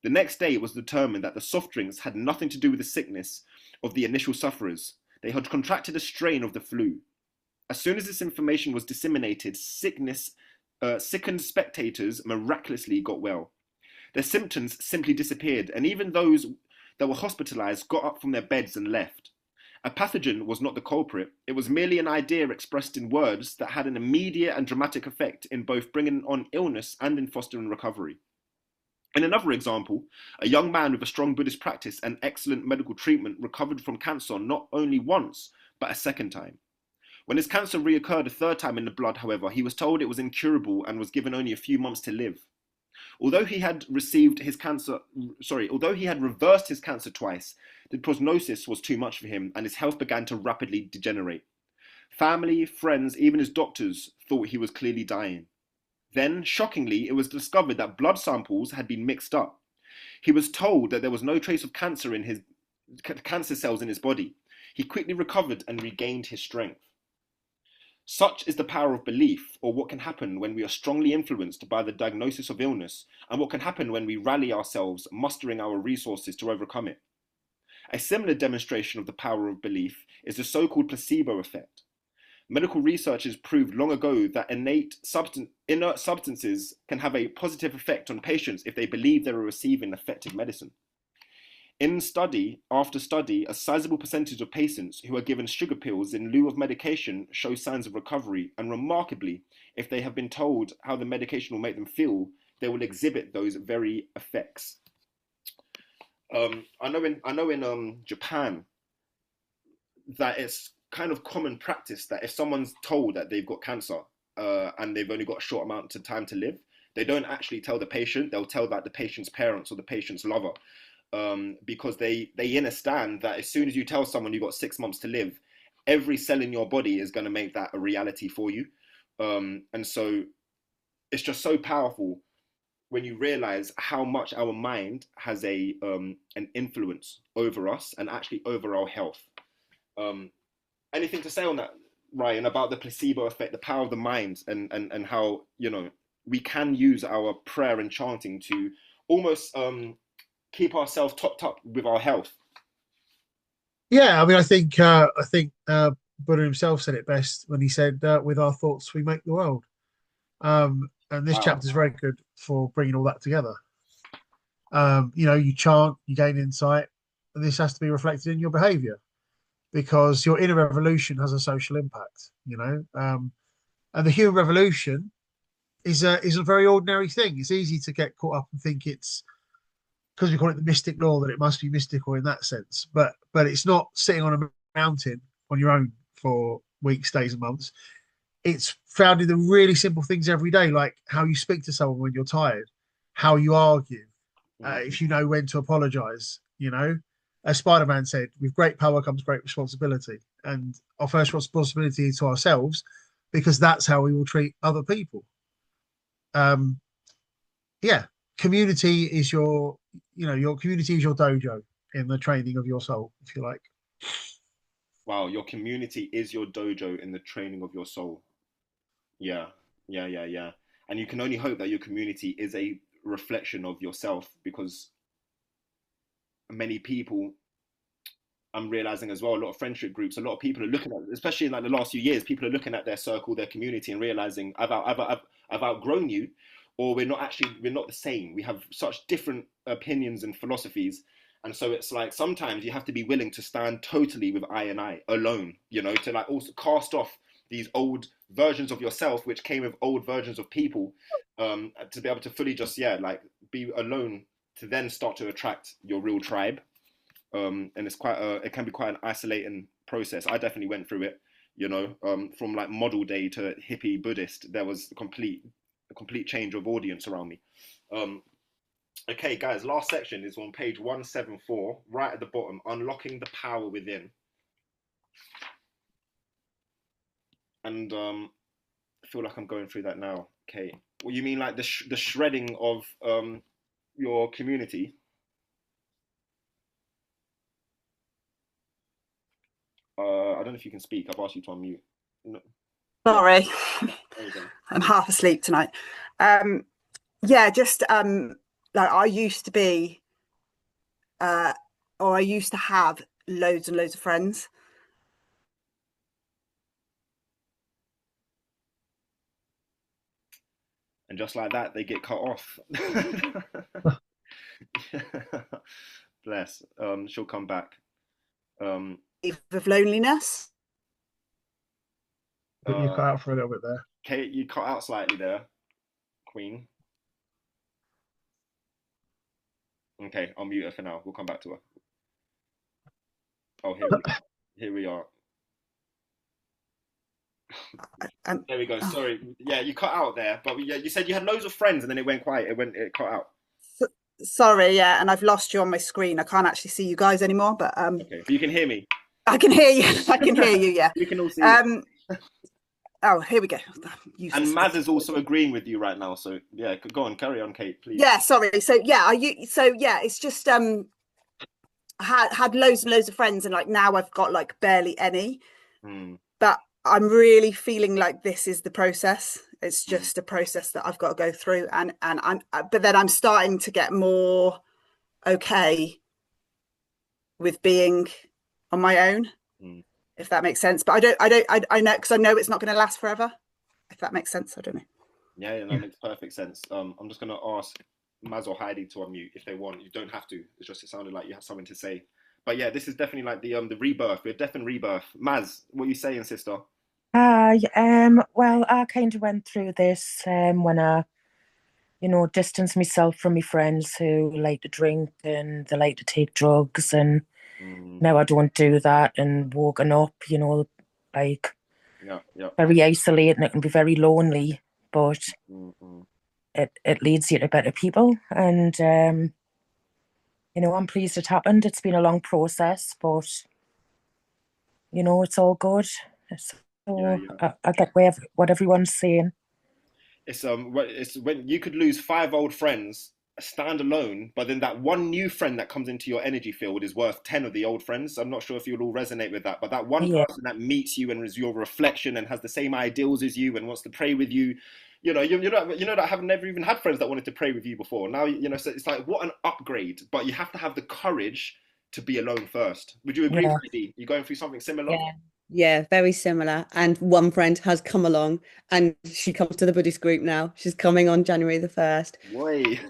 The next day, it was determined that the soft drinks had nothing to do with the sickness of the initial sufferers. They had contracted a strain of the flu. As soon as this information was disseminated, sickened spectators miraculously got well. Their symptoms simply disappeared, and even those that were hospitalized got up from their beds and left. A pathogen was not the culprit. It was merely an idea expressed in words that had an immediate and dramatic effect in both bringing on illness and in fostering recovery. In another example, a young man with a strong Buddhist practice and excellent medical treatment recovered from cancer not only once, but a second time. When his cancer reoccurred a third time in the blood, however, he was told it was incurable and was given only a few months to live. Although he had reversed his cancer twice, the prognosis was too much for him and his health began to rapidly degenerate. Family, friends, even his doctors thought he was clearly dying. Then, shockingly, it was discovered that blood samples had been mixed up. He was told that there was no trace of cancer in his cancer cells in his body. He quickly recovered and regained his strength. Such is the power of belief, or what can happen when we are strongly influenced by the diagnosis of illness, and what can happen when we rally ourselves, mustering our resources to overcome it. A similar demonstration of the power of belief is the so-called placebo effect. Medical researchers proved long ago that inert substances can have a positive effect on patients if they believe they are receiving effective medicine. In study after study, a sizable percentage of patients who are given sugar pills in lieu of medication show signs of recovery, and remarkably, if they have been told how the medication will make them feel, they will exhibit those very effects. I know in Japan that it's kind of common practice that if someone's told that they've got cancer and they've only got a short amount of time to live, they don't actually tell the patient. They'll tell like the patient's parents or the patient's lover. Because they understand that as soon as you tell someone you've got 6 months to live, every cell in your body is going to make that a reality for you. And so it's just so powerful when you realize how much our mind has an influence over us and actually over our health. Anything to say on that, Ryan, about the placebo effect, the power of the mind, and how, you know, we can use our prayer and chanting to almost keep ourselves topped up with our health? Yeah, I mean, I think Buddha himself said it best when he said, "With our thoughts, we make the world." And this chapter is very good for bringing all that together. You know, you chant, you gain insight, and this has to be reflected in your behaviour, because your inner revolution has a social impact. You know, and the human revolution is a very ordinary thing. It's easy to get caught up and think it's, because we call it the mystic law, that it must be mystical in that sense. But it's not sitting on a mountain on your own for weeks, days, and months. It's found in the really simple things every day, like how you speak to someone when you're tired, how you argue, if you know when to apologize. You know, as Spider-Man said, with great power comes great responsibility. And our first responsibility is to ourselves, because that's how we will treat other people. Yeah, community is your community is your dojo in the training of your soul, if you like. Wow, your community is your dojo in the training of your soul. Yeah. And you can only hope that your community is a reflection of yourself, because many people, I'm realizing as well, a lot of friendship groups, a lot of people are looking at, especially in like the last few years, people are looking at their circle, their community, and realizing I've outgrown you, or we're not the same. We have such different opinions and philosophies. And so it's like sometimes you have to be willing to stand totally with I and I alone, you know, to like also cast off these old versions of yourself, which came with old versions of people, to be able to fully just, like be alone, to then start to attract your real tribe. And it's it can be quite an isolating process. I definitely went through it, you know, from like model day to hippie Buddhist. There was a complete change of audience around me. Okay, guys, last section is on page 174, right at the bottom, unlocking the power within. And I feel like I'm going through that now. Okay, well, you mean like the shredding of your community? I don't know if you can speak. I've asked you to unmute. No. Sorry, I'm half asleep tonight. Yeah, just like I used to be, or I used to have loads and loads of friends. And just like that, they get cut off. Bless. She'll come back. Of loneliness. You cut out for a little bit there. Kate, you cut out slightly there, Queen. Okay, I'll mute her for now. We'll come back to her. Oh, here we are. There we go. Sorry. Yeah, you cut out there, but you said you had loads of friends, and then it went quiet. It cut out. Sorry, yeah, and I've lost you on my screen. I can't actually see you guys anymore, but okay, but you can hear me. I can hear you. I can hear you. Yeah. You can all see. Oh, here we go. And Useless. Maz is also agreeing with you right now. So yeah, go on, carry on, Kate, please. Yeah, sorry. So yeah, it's just I had loads and loads of friends, and like now I've got like barely any. But I'm really feeling like this is the process. It's just a process that I've got to go through, and but then I'm starting to get more okay with being on my own, if that makes sense. But I know, because I know it's not going to last forever, if that makes sense. I don't know. Yeah, that makes perfect sense. I'm just gonna ask Maz or Heidi to unmute if they want. You don't have to. It's just it sounded like you have something to say. But yeah, this is definitely like the rebirth. We're death and rebirth. Maz, what are you saying, sister? Hi. Well, I kind of went through this when I, distanced myself from my friends who like to drink and they like to take drugs, and now I don't do that, and woken up, like very isolated, and it can be very lonely, but it leads you to better people, and I'm pleased it happened. It's been a long process, but it's all good. So I get what everyone's saying. It's when you could lose 5 old friends, stand alone, but then that one new friend that comes into your energy field is worth 10 of the old friends. I'm not sure if you'll all resonate with that, but that one person that meets you and is your reflection and has the same ideals as you and wants to pray with you, that I have never even had friends that wanted to pray with you before. Now, so it's like, what an upgrade, but you have to have the courage to be alone first. Would you agree, Heidi? You going through something similar? Yeah, very similar. And one friend has come along, and she comes to the Buddhist group now. She's coming on January the 1st. Way.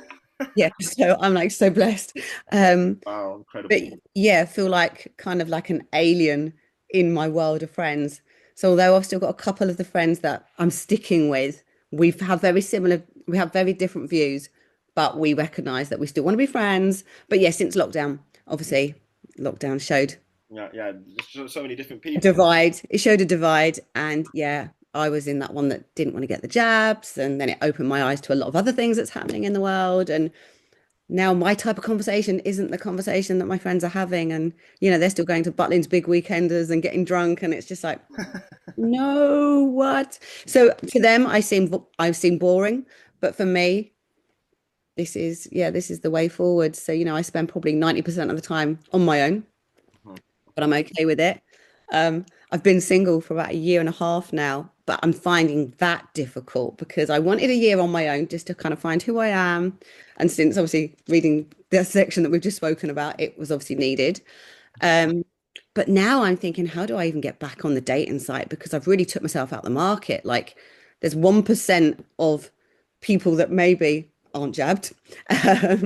Yeah, so I'm like so blessed. Wow, incredible. But yeah, I feel like kind of like an alien in my world of friends. So although I've still got a couple of the friends that I'm sticking with, we have very different views, but we recognize that we still want to be friends. But yeah, since lockdown, obviously, lockdown showed There's so many different people. It showed a divide, and yeah, I was in that one that didn't want to get the jabs, and then it opened my eyes to a lot of other things that's happening in the world. And now my type of conversation isn't the conversation that my friends are having, and they're still going to Butlins big weekenders and getting drunk, and it's just like, no, what? So to them, I seem boring, but for me, this is the way forward. So I spend probably 90% of the time on my own, but I'm okay with it. I've been single for about 1.5 years now, but I'm finding that difficult because I wanted a year on my own just to kind of find who I am. And since obviously reading the section that we've just spoken about, it was obviously needed. But now I'm thinking, how do I even get back on the dating site? Because I've really took myself out the market. Like there's 1% of people that maybe aren't jabbed. Half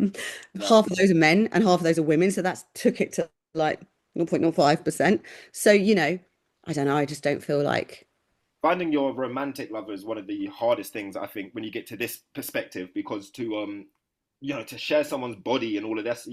of those are men and half of those are women. So that's took it to like 0.05%. So, I don't know. I just don't feel like finding your romantic lover is one of the hardest things, I think, when you get to this perspective, because to share someone's body and all of this,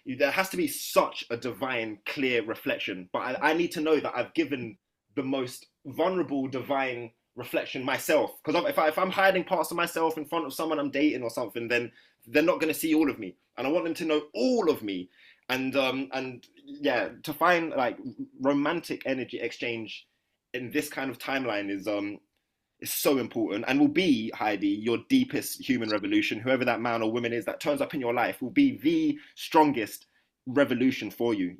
there has to be such a divine, clear reflection. But I need to know that I've given the most vulnerable, divine reflection myself. Because if I'm hiding parts of myself in front of someone I'm dating or something, then they're not going to see all of me. And I want them to know all of me. And to find like romantic energy exchange in this kind of timeline is so important, and will be, Heidi, your deepest human revolution. Whoever that man or woman is that turns up in your life will be the strongest revolution for you.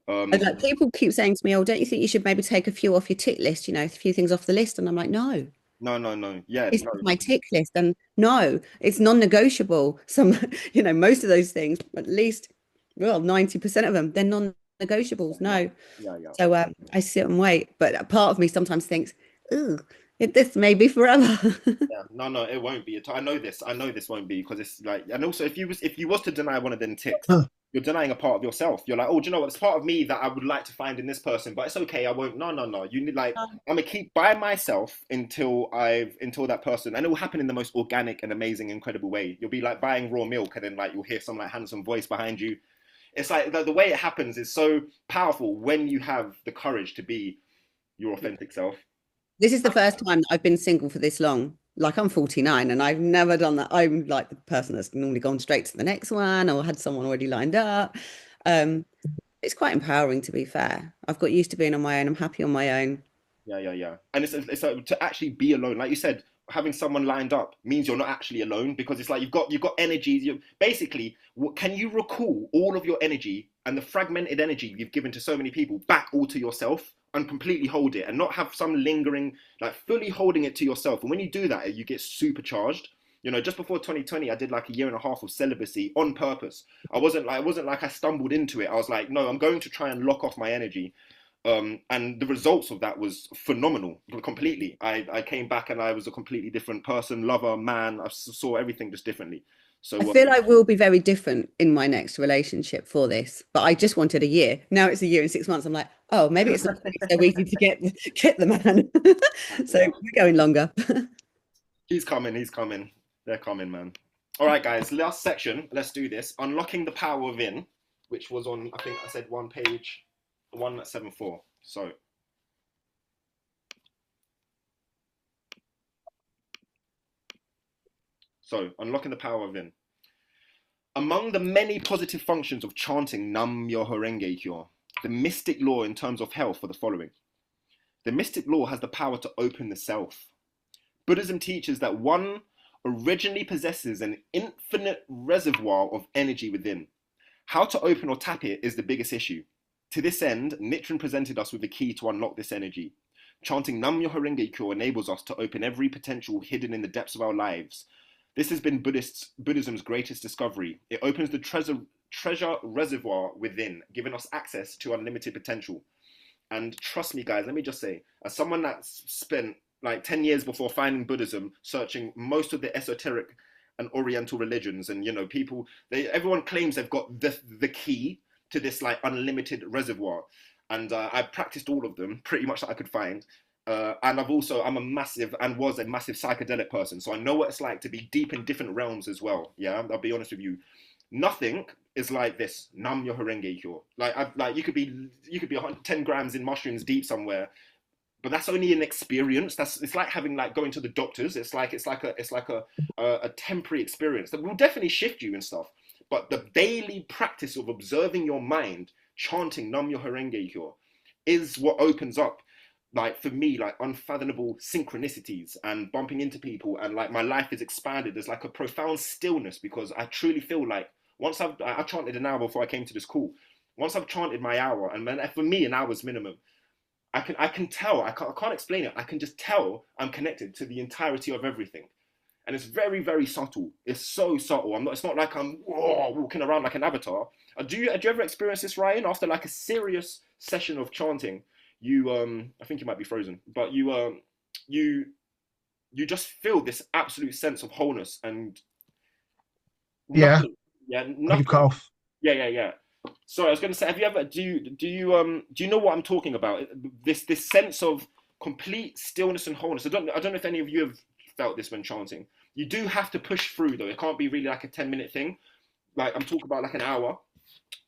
like people keep saying to me, "Oh, don't you think you should maybe take a few off your tick list? A few things off the list?" And I'm like, no. No. Yeah, it's my tick list, and no, it's non-negotiable. Most of those things, at least, well, 90% of them, they're non-negotiables. No. Yeah. So I sit and wait, but a part of me sometimes thinks, "Ooh, this may be forever." Yeah, no, it won't be. I know this won't be, because it's like, and also if you was to deny one of them ticks, you're denying a part of yourself. You're like, oh, do you know what? It's part of me that I would like to find in this person, but it's okay. I won't. No. You need I'm gonna keep by myself until that person, and it will happen in the most organic and amazing, incredible way. You'll be like buying raw milk, and then like you'll hear some like handsome voice behind you. It's like the way it happens is so powerful when you have the courage to be your authentic self. This is the first time that I've been single for this long. Like I'm 49 and I've never done that. I'm like the person that's normally gone straight to the next one or had someone already lined up. It's quite empowering, to be fair. I've got used to being on my own. I'm happy on my own. Yeah. And it's to actually be alone. Like you said, having someone lined up means you're not actually alone, because it's like you've got energies. You basically, can you recall all of your energy and the fragmented energy you've given to so many people back all to yourself and completely hold it, and not have some lingering, like fully holding it to yourself. And when you do that, you get supercharged. You know, just before 2020, I did like a year and a half of celibacy on purpose. It wasn't like I stumbled into it. I was like, no, I'm going to try and lock off my energy. And the results of that was phenomenal, completely. I came back and I was a completely different person, lover, man. I saw everything just differently. So I feel I will be very different in my next relationship for this, but I just wanted a year. Now it's a year and 6 months. I'm like, oh, maybe it's not so easy to get the man. So we're going longer. He's coming. They're coming, man. All right, guys, last section. Let's do this. Unlocking the power within, which was on, I think I said one page, 174. So, unlocking the power within. Among the many positive functions of chanting Nam Myoho Renge Kyo, the mystic law in terms of health are the following. The mystic law has the power to open the self. Buddhism teaches that one originally possesses an infinite reservoir of energy within. How to open or tap it is the biggest issue. To this end, Nichiren presented us with the key to unlock this energy. Chanting Nam Myoho Renge Kyo enables us to open every potential hidden in the depths of our lives. This has been Buddhism's greatest discovery. It opens the treasure reservoir within, giving us access to unlimited potential. And trust me, guys, let me just say, as someone that's spent like 10 years before finding Buddhism, searching most of the esoteric and Oriental religions, and everyone claims they've got the key to this like unlimited reservoir, and I practiced all of them pretty much that I could find. And was a massive psychedelic person, so I know what it's like to be deep in different realms as well. Yeah, I'll be honest with you. Nothing is like this Nam Myoho Renge Kyo. Like you could be 10 grams in mushrooms deep somewhere, but that's only an experience. It's like going to the doctors. It's like a temporary experience that will definitely shift you and stuff. But the daily practice of observing your mind, chanting Nam Myoho Renge Kyo, is what opens up, like for me, like unfathomable synchronicities and bumping into people, and like my life is expanded. There's like a profound stillness, because I truly feel like once I chanted an hour before I came to this call. Once I've chanted my hour, and for me an hour's minimum, I can tell. I can't explain it. I can just tell I'm connected to the entirety of everything, and it's very, very subtle. It's so subtle. It's not like I'm walking around like an avatar. Do you ever experience this, Ryan? After like a serious session of chanting, I think you might be frozen, but you just feel this absolute sense of wholeness and nothing, nothing. You cut off. Yeah. Sorry, I was going to say, have you ever do you know what I'm talking about? This sense of complete stillness and wholeness. I don't know if any of you have felt this when chanting. You do have to push through though. It can't be really like a 10-minute thing. Like I'm talking about like an hour.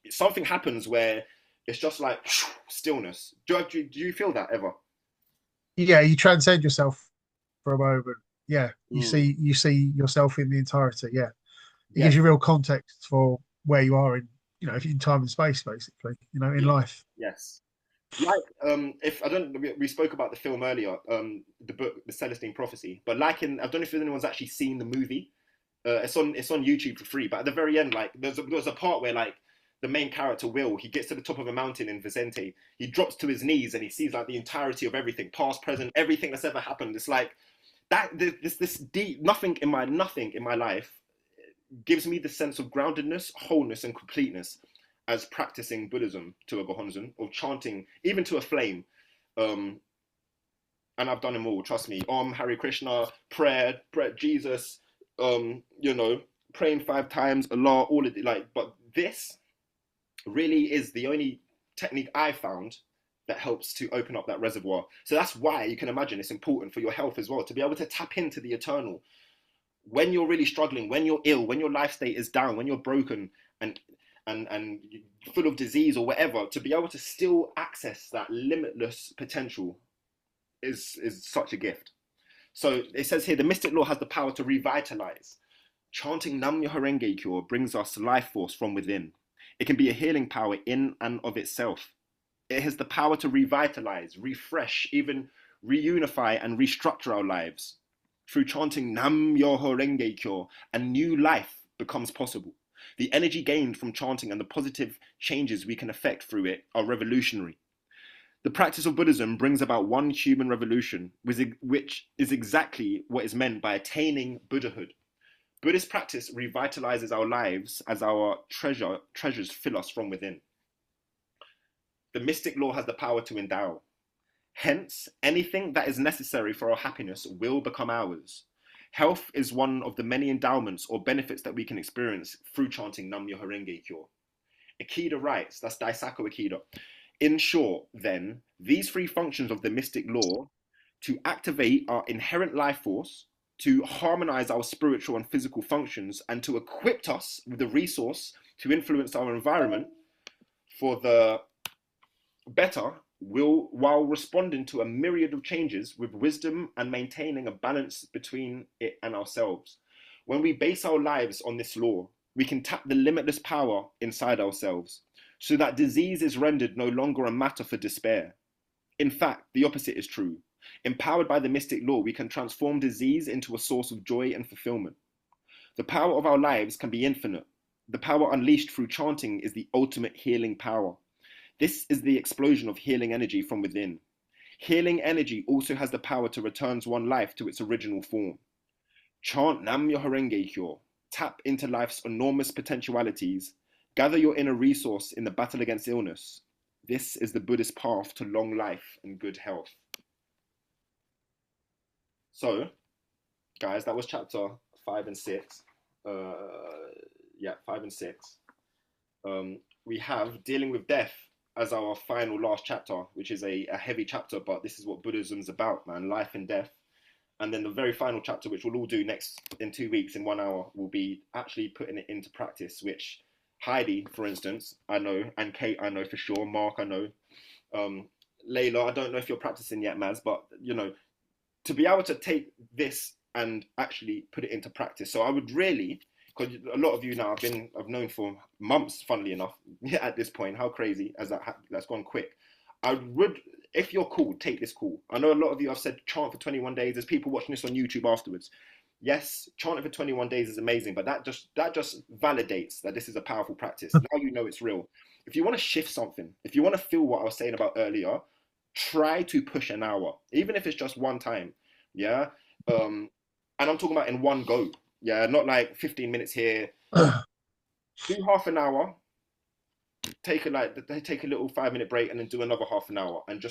Something happens where it's just like stillness. Do you feel that ever? Yeah, you transcend yourself for a moment. Yeah, you see yourself in the entirety. Yeah, it gives you real context for where you are in in time and space, basically. In life. Yes. Like we spoke about the film earlier, the book, The Celestine Prophecy, but I don't know if anyone's actually seen the movie. It's on YouTube for free. But at the very end, like there's a part where like the main character Will, he gets to the top of a mountain in Vicente. He drops to his knees and he sees like the entirety of everything, past, present, everything that's ever happened. It's like that. This deep nothing in my life gives me the sense of groundedness, wholeness, and completeness as practicing Buddhism to a Gohonzon, or chanting even to a flame. And I've done them all, trust me. Hare Krishna, prayer, Jesus, praying 5 times, Allah, all of it. But this really is the only technique I found that helps to open up that reservoir. So that's why you can imagine it's important for your health as well, to be able to tap into the eternal. When you're really struggling, when you're ill, when your life state is down, when you're broken and full of disease or whatever, to be able to still access that limitless potential is such a gift. So it says here, the mystic law has the power to revitalize. Chanting Nam Myoho Renge Kyo brings us life force from within. It can be a healing power in and of itself. It has the power to revitalize, refresh, even reunify and restructure our lives. Through chanting Nam Myoho Renge Kyo, a new life becomes possible. The energy gained from chanting and the positive changes we can effect through it are revolutionary. The practice of Buddhism brings about one human revolution, which is exactly what is meant by attaining Buddhahood. Buddhist practice revitalizes our lives as our treasures fill us from within. The mystic law has the power to endow. Hence, anything that is necessary for our happiness will become ours. Health is one of the many endowments or benefits that we can experience through chanting Nam Myoho Renge Kyo. Ikeda writes, that's Daisaku Ikeda. In short, then, these three functions of the mystic law, to activate our inherent life force, to harmonize our spiritual and physical functions, and to equip us with the resource to influence our environment for the better, while responding to a myriad of changes with wisdom and maintaining a balance between it and ourselves. When we base our lives on this law, we can tap the limitless power inside ourselves, so that disease is rendered no longer a matter for despair. In fact, the opposite is true. Empowered by the mystic law, we can transform disease into a source of joy and fulfillment. The power of our lives can be infinite. The power unleashed through chanting is the ultimate healing power. This is the explosion of healing energy from within. Healing energy also has the power to return one life to its original form. Chant Nam Myoho Renge Kyo. Tap into life's enormous potentialities. Gather your inner resource in the battle against illness. This is the Buddhist path to long life and good health. So, guys, that was chapter 5 and 6. 5 and 6. We have dealing with death as our final last chapter, which is a heavy chapter, but this is what Buddhism's about, man, life and death. And then the very final chapter, which we'll all do in 2 weeks, in 1 hour, will be actually putting it into practice, which Heidi, for instance, I know, and Kate, I know for sure, Mark, I know, Layla, I don't know if you're practicing yet, Maz, but, you know, to be able to take this and actually put it into practice. So I would really, because a lot of you now I've known for months, funnily enough, at this point, how crazy, as that's gone quick. I would, if you're cool, take this call. I know a lot of you have said chant for 21 days. There's people watching this on YouTube afterwards. Yes, chanting for 21 days is amazing, but that just validates that this is a powerful practice. Now you know it's real. If you want to shift something, if you want to feel what I was saying about earlier, try to push an hour, even if it's just one time. Yeah. And I'm talking about in one go. Yeah, not like 15 minutes here. Do half an hour. Take a little 5-minute break and then do another half an hour, and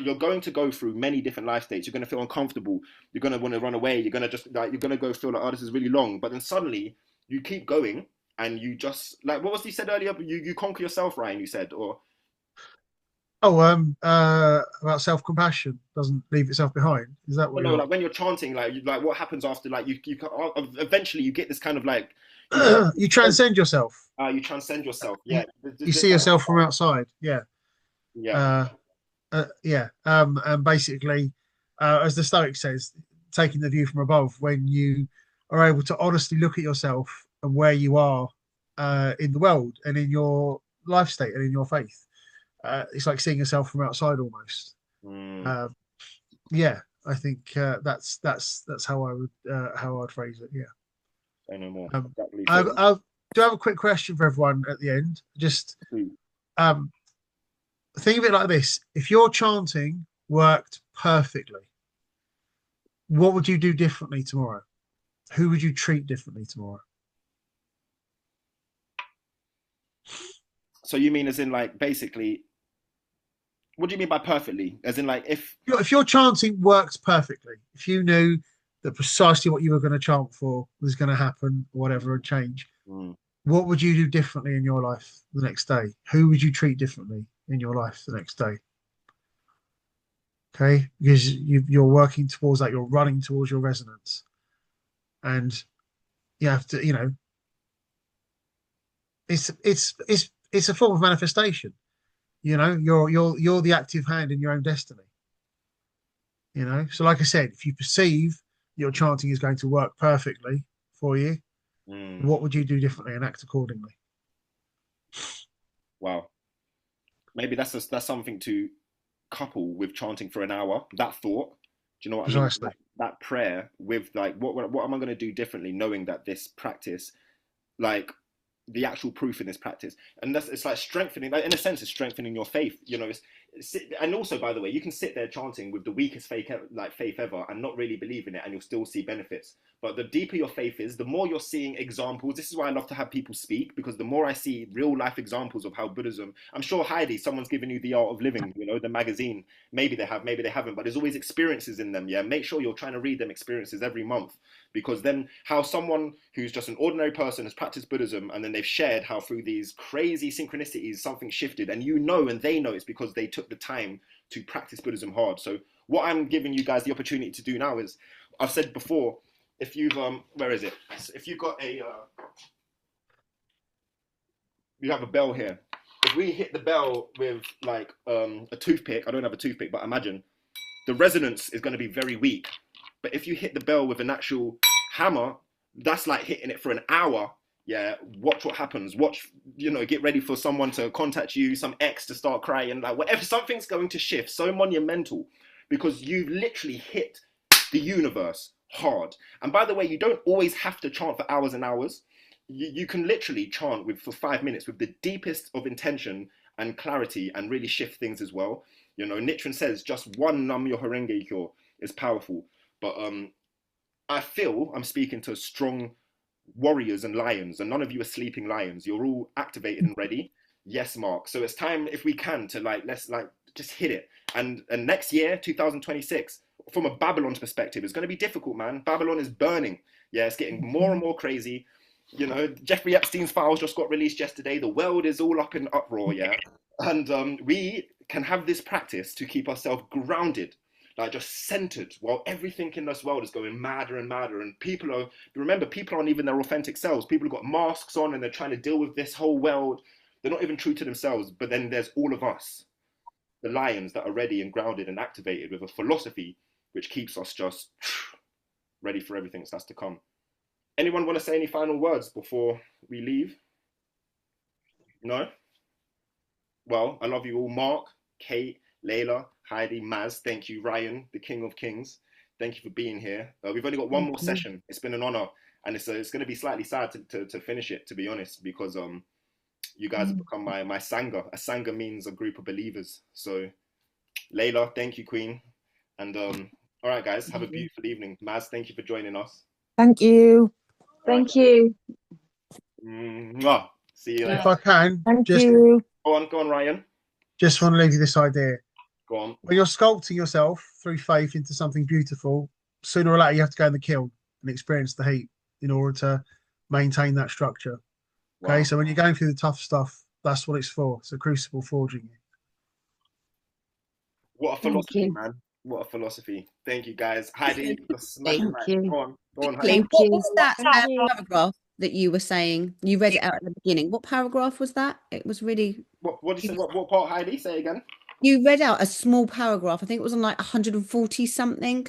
you're going to go through many different life states. You're going to feel uncomfortable. You're going to want to run away. You're going to go feel like, oh, this is really long. But then suddenly you keep going, and you just, like, what was he said earlier? You conquer yourself, Ryan. You said, or about self-compassion doesn't leave itself behind. Is that what? No, like when you're chanting, like what happens after, like you eventually you get this kind of like you transcend yourself. You transcend yourself. Yeah. You see yourself from outside. Yeah. Yeah. And basically, as the Stoic says, taking the view from above, when you are able to honestly look at yourself and where you are in the world and in your life state and in your faith. It's like seeing yourself from outside almost. Yeah, I think that's how I'd phrase it. Yeah. Say no more. I do have a quick question for everyone at the end. Just think of it like this: if your chanting worked perfectly, what would you do differently tomorrow? Who would you treat differently tomorrow? So you mean as in, like, basically, what do you mean by perfectly? As in, like, if your chanting worked perfectly, if you knew that precisely what you were going to chant for was going to happen, whatever would change, what would you do differently in your life the next day? Who would you treat differently in your life the next day? Okay, because you're working towards that, you're running towards your resonance, and you have to, it's a form of manifestation. You're the active hand in your own destiny. So like I said, if you perceive your chanting is going to work perfectly for you, what would you do differently and act accordingly? Wow, maybe that's something to couple with chanting for an hour, that thought, do you know what I mean? Precisely. That prayer with like, what am I going to do differently, knowing that this practice, like the actual proof in this practice, and that's, it's like strengthening, like in a sense, it's strengthening your faith, you know. And also, by the way, you can sit there chanting with the weakest faith ever and not really believe in it, and you'll still see benefits. But the deeper your faith is, the more you're seeing examples. This is why I love to have people speak, because the more I see real life examples of how Buddhism, I'm sure, Heidi, someone's given you The Art of Living, you know, the magazine. Maybe they have, maybe they haven't, but there's always experiences in them. Yeah, make sure you're trying to read them experiences every month, because then how someone who's just an ordinary person has practiced Buddhism, and then they've shared how through these crazy synchronicities something shifted, and you know, and they know it's because they took the time to practice Buddhism hard. So what I'm giving you guys the opportunity to do now is, I've said before, if you've where is it? If you've got a you have a bell here. If we hit the bell with like a toothpick, I don't have a toothpick, but imagine the resonance is going to be very weak. But if you hit the bell with an actual hammer, that's like hitting it for an hour. Yeah, watch what happens. Watch, you know, get ready for someone to contact you, some ex to start crying, like whatever, something's going to shift so monumental, because you've literally hit the universe hard. And by the way, you don't always have to chant for hours and hours. You can literally chant for 5 minutes with the deepest of intention and clarity, and really shift things as well. You know, Nichiren says just one Nam Myoho Renge Kyo is powerful. But I feel I'm speaking to strong warriors and lions, and none of you are sleeping lions. You're all activated and ready. Yes, Mark. So it's time, if we can, to let's just hit it. And next year, 2026, from a Babylon's perspective, it's going to be difficult, man. Babylon is burning. Yeah, it's getting more and more crazy. You know, Jeffrey Epstein's files just got released yesterday. The world is all up in uproar, yeah. And we can have this practice to keep ourselves grounded, like just centered, while everything in this world is going madder and madder. And remember, people aren't even their authentic selves. People have got masks on and they're trying to deal with this whole world. They're not even true to themselves. But then there's all of us, the lions, that are ready and grounded and activated with a philosophy which keeps us just ready for everything that's to come. Anyone want to say any final words before we leave? No? Well, I love you all. Mark, Kate, Layla, Heidi, Maz, thank you. Ryan, the King of Kings, thank you for being here. We've only got one more session. It's been an honor, and it's going to be slightly sad to finish it, to be honest, because you guys have become my Sangha. A Sangha means a group of believers. So, Layla, thank you, Queen. And all right, guys, have a beautiful evening. Maz, thank you for joining us. Thank you. Thank you. Mwah. See you later. If I can, Thank you. Go on, Ryan. Just want to leave you this idea. Go on. When you're sculpting yourself through faith into something beautiful, sooner or later you have to go in the kiln and experience the heat in order to maintain that structure. Okay, so when you're going through the tough stuff, that's what it's for. It's a crucible forging you. What a philosophy, man. What a philosophy. Thank you, guys. Heidi, Thank you. Go on, Heidi. Thank What you. was that Thank you. paragraph that you were saying? You read it out at the beginning. What paragraph was that? It was really... What did you say? What part, Heidi? Say it again. You read out a small paragraph. I think it was on like 140 something.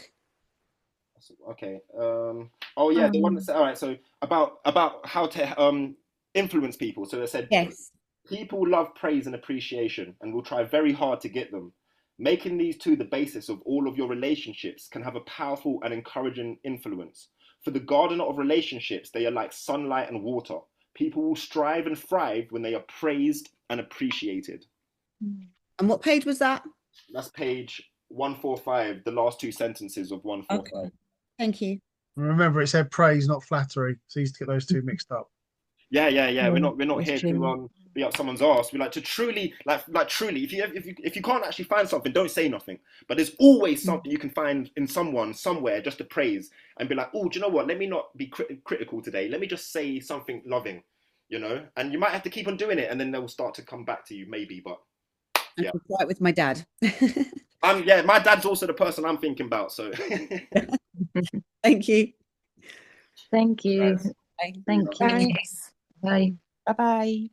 Okay. Oh yeah, the one that said, all right. So about how to influence people. So they said, Yes. People love praise and appreciation, and will try very hard to get them. Making these two the basis of all of your relationships can have a powerful and encouraging influence. For the gardener of relationships, they are like sunlight and water. People will strive and thrive when they are praised and appreciated. And what page was that? That's page 145, the last two sentences of 145. Okay. Thank you. Remember, it said praise, not flattery. So you used to get those two mixed up. Yeah. We're not here That's to true. be up someone's arse. We like to truly, like truly. If you can't actually find something, don't say nothing. But there's always something you can find in someone somewhere just to praise and be like, oh, do you know what? Let me not be critical today. Let me just say something loving, you know. And you might have to keep on doing it, and then they'll start to come back to you, maybe. But yeah, Right with my dad. yeah, my dad's also the person I'm thinking about. So Thank you. Thank you. Guys. Thank you. Thanks. Bye. Bye-bye.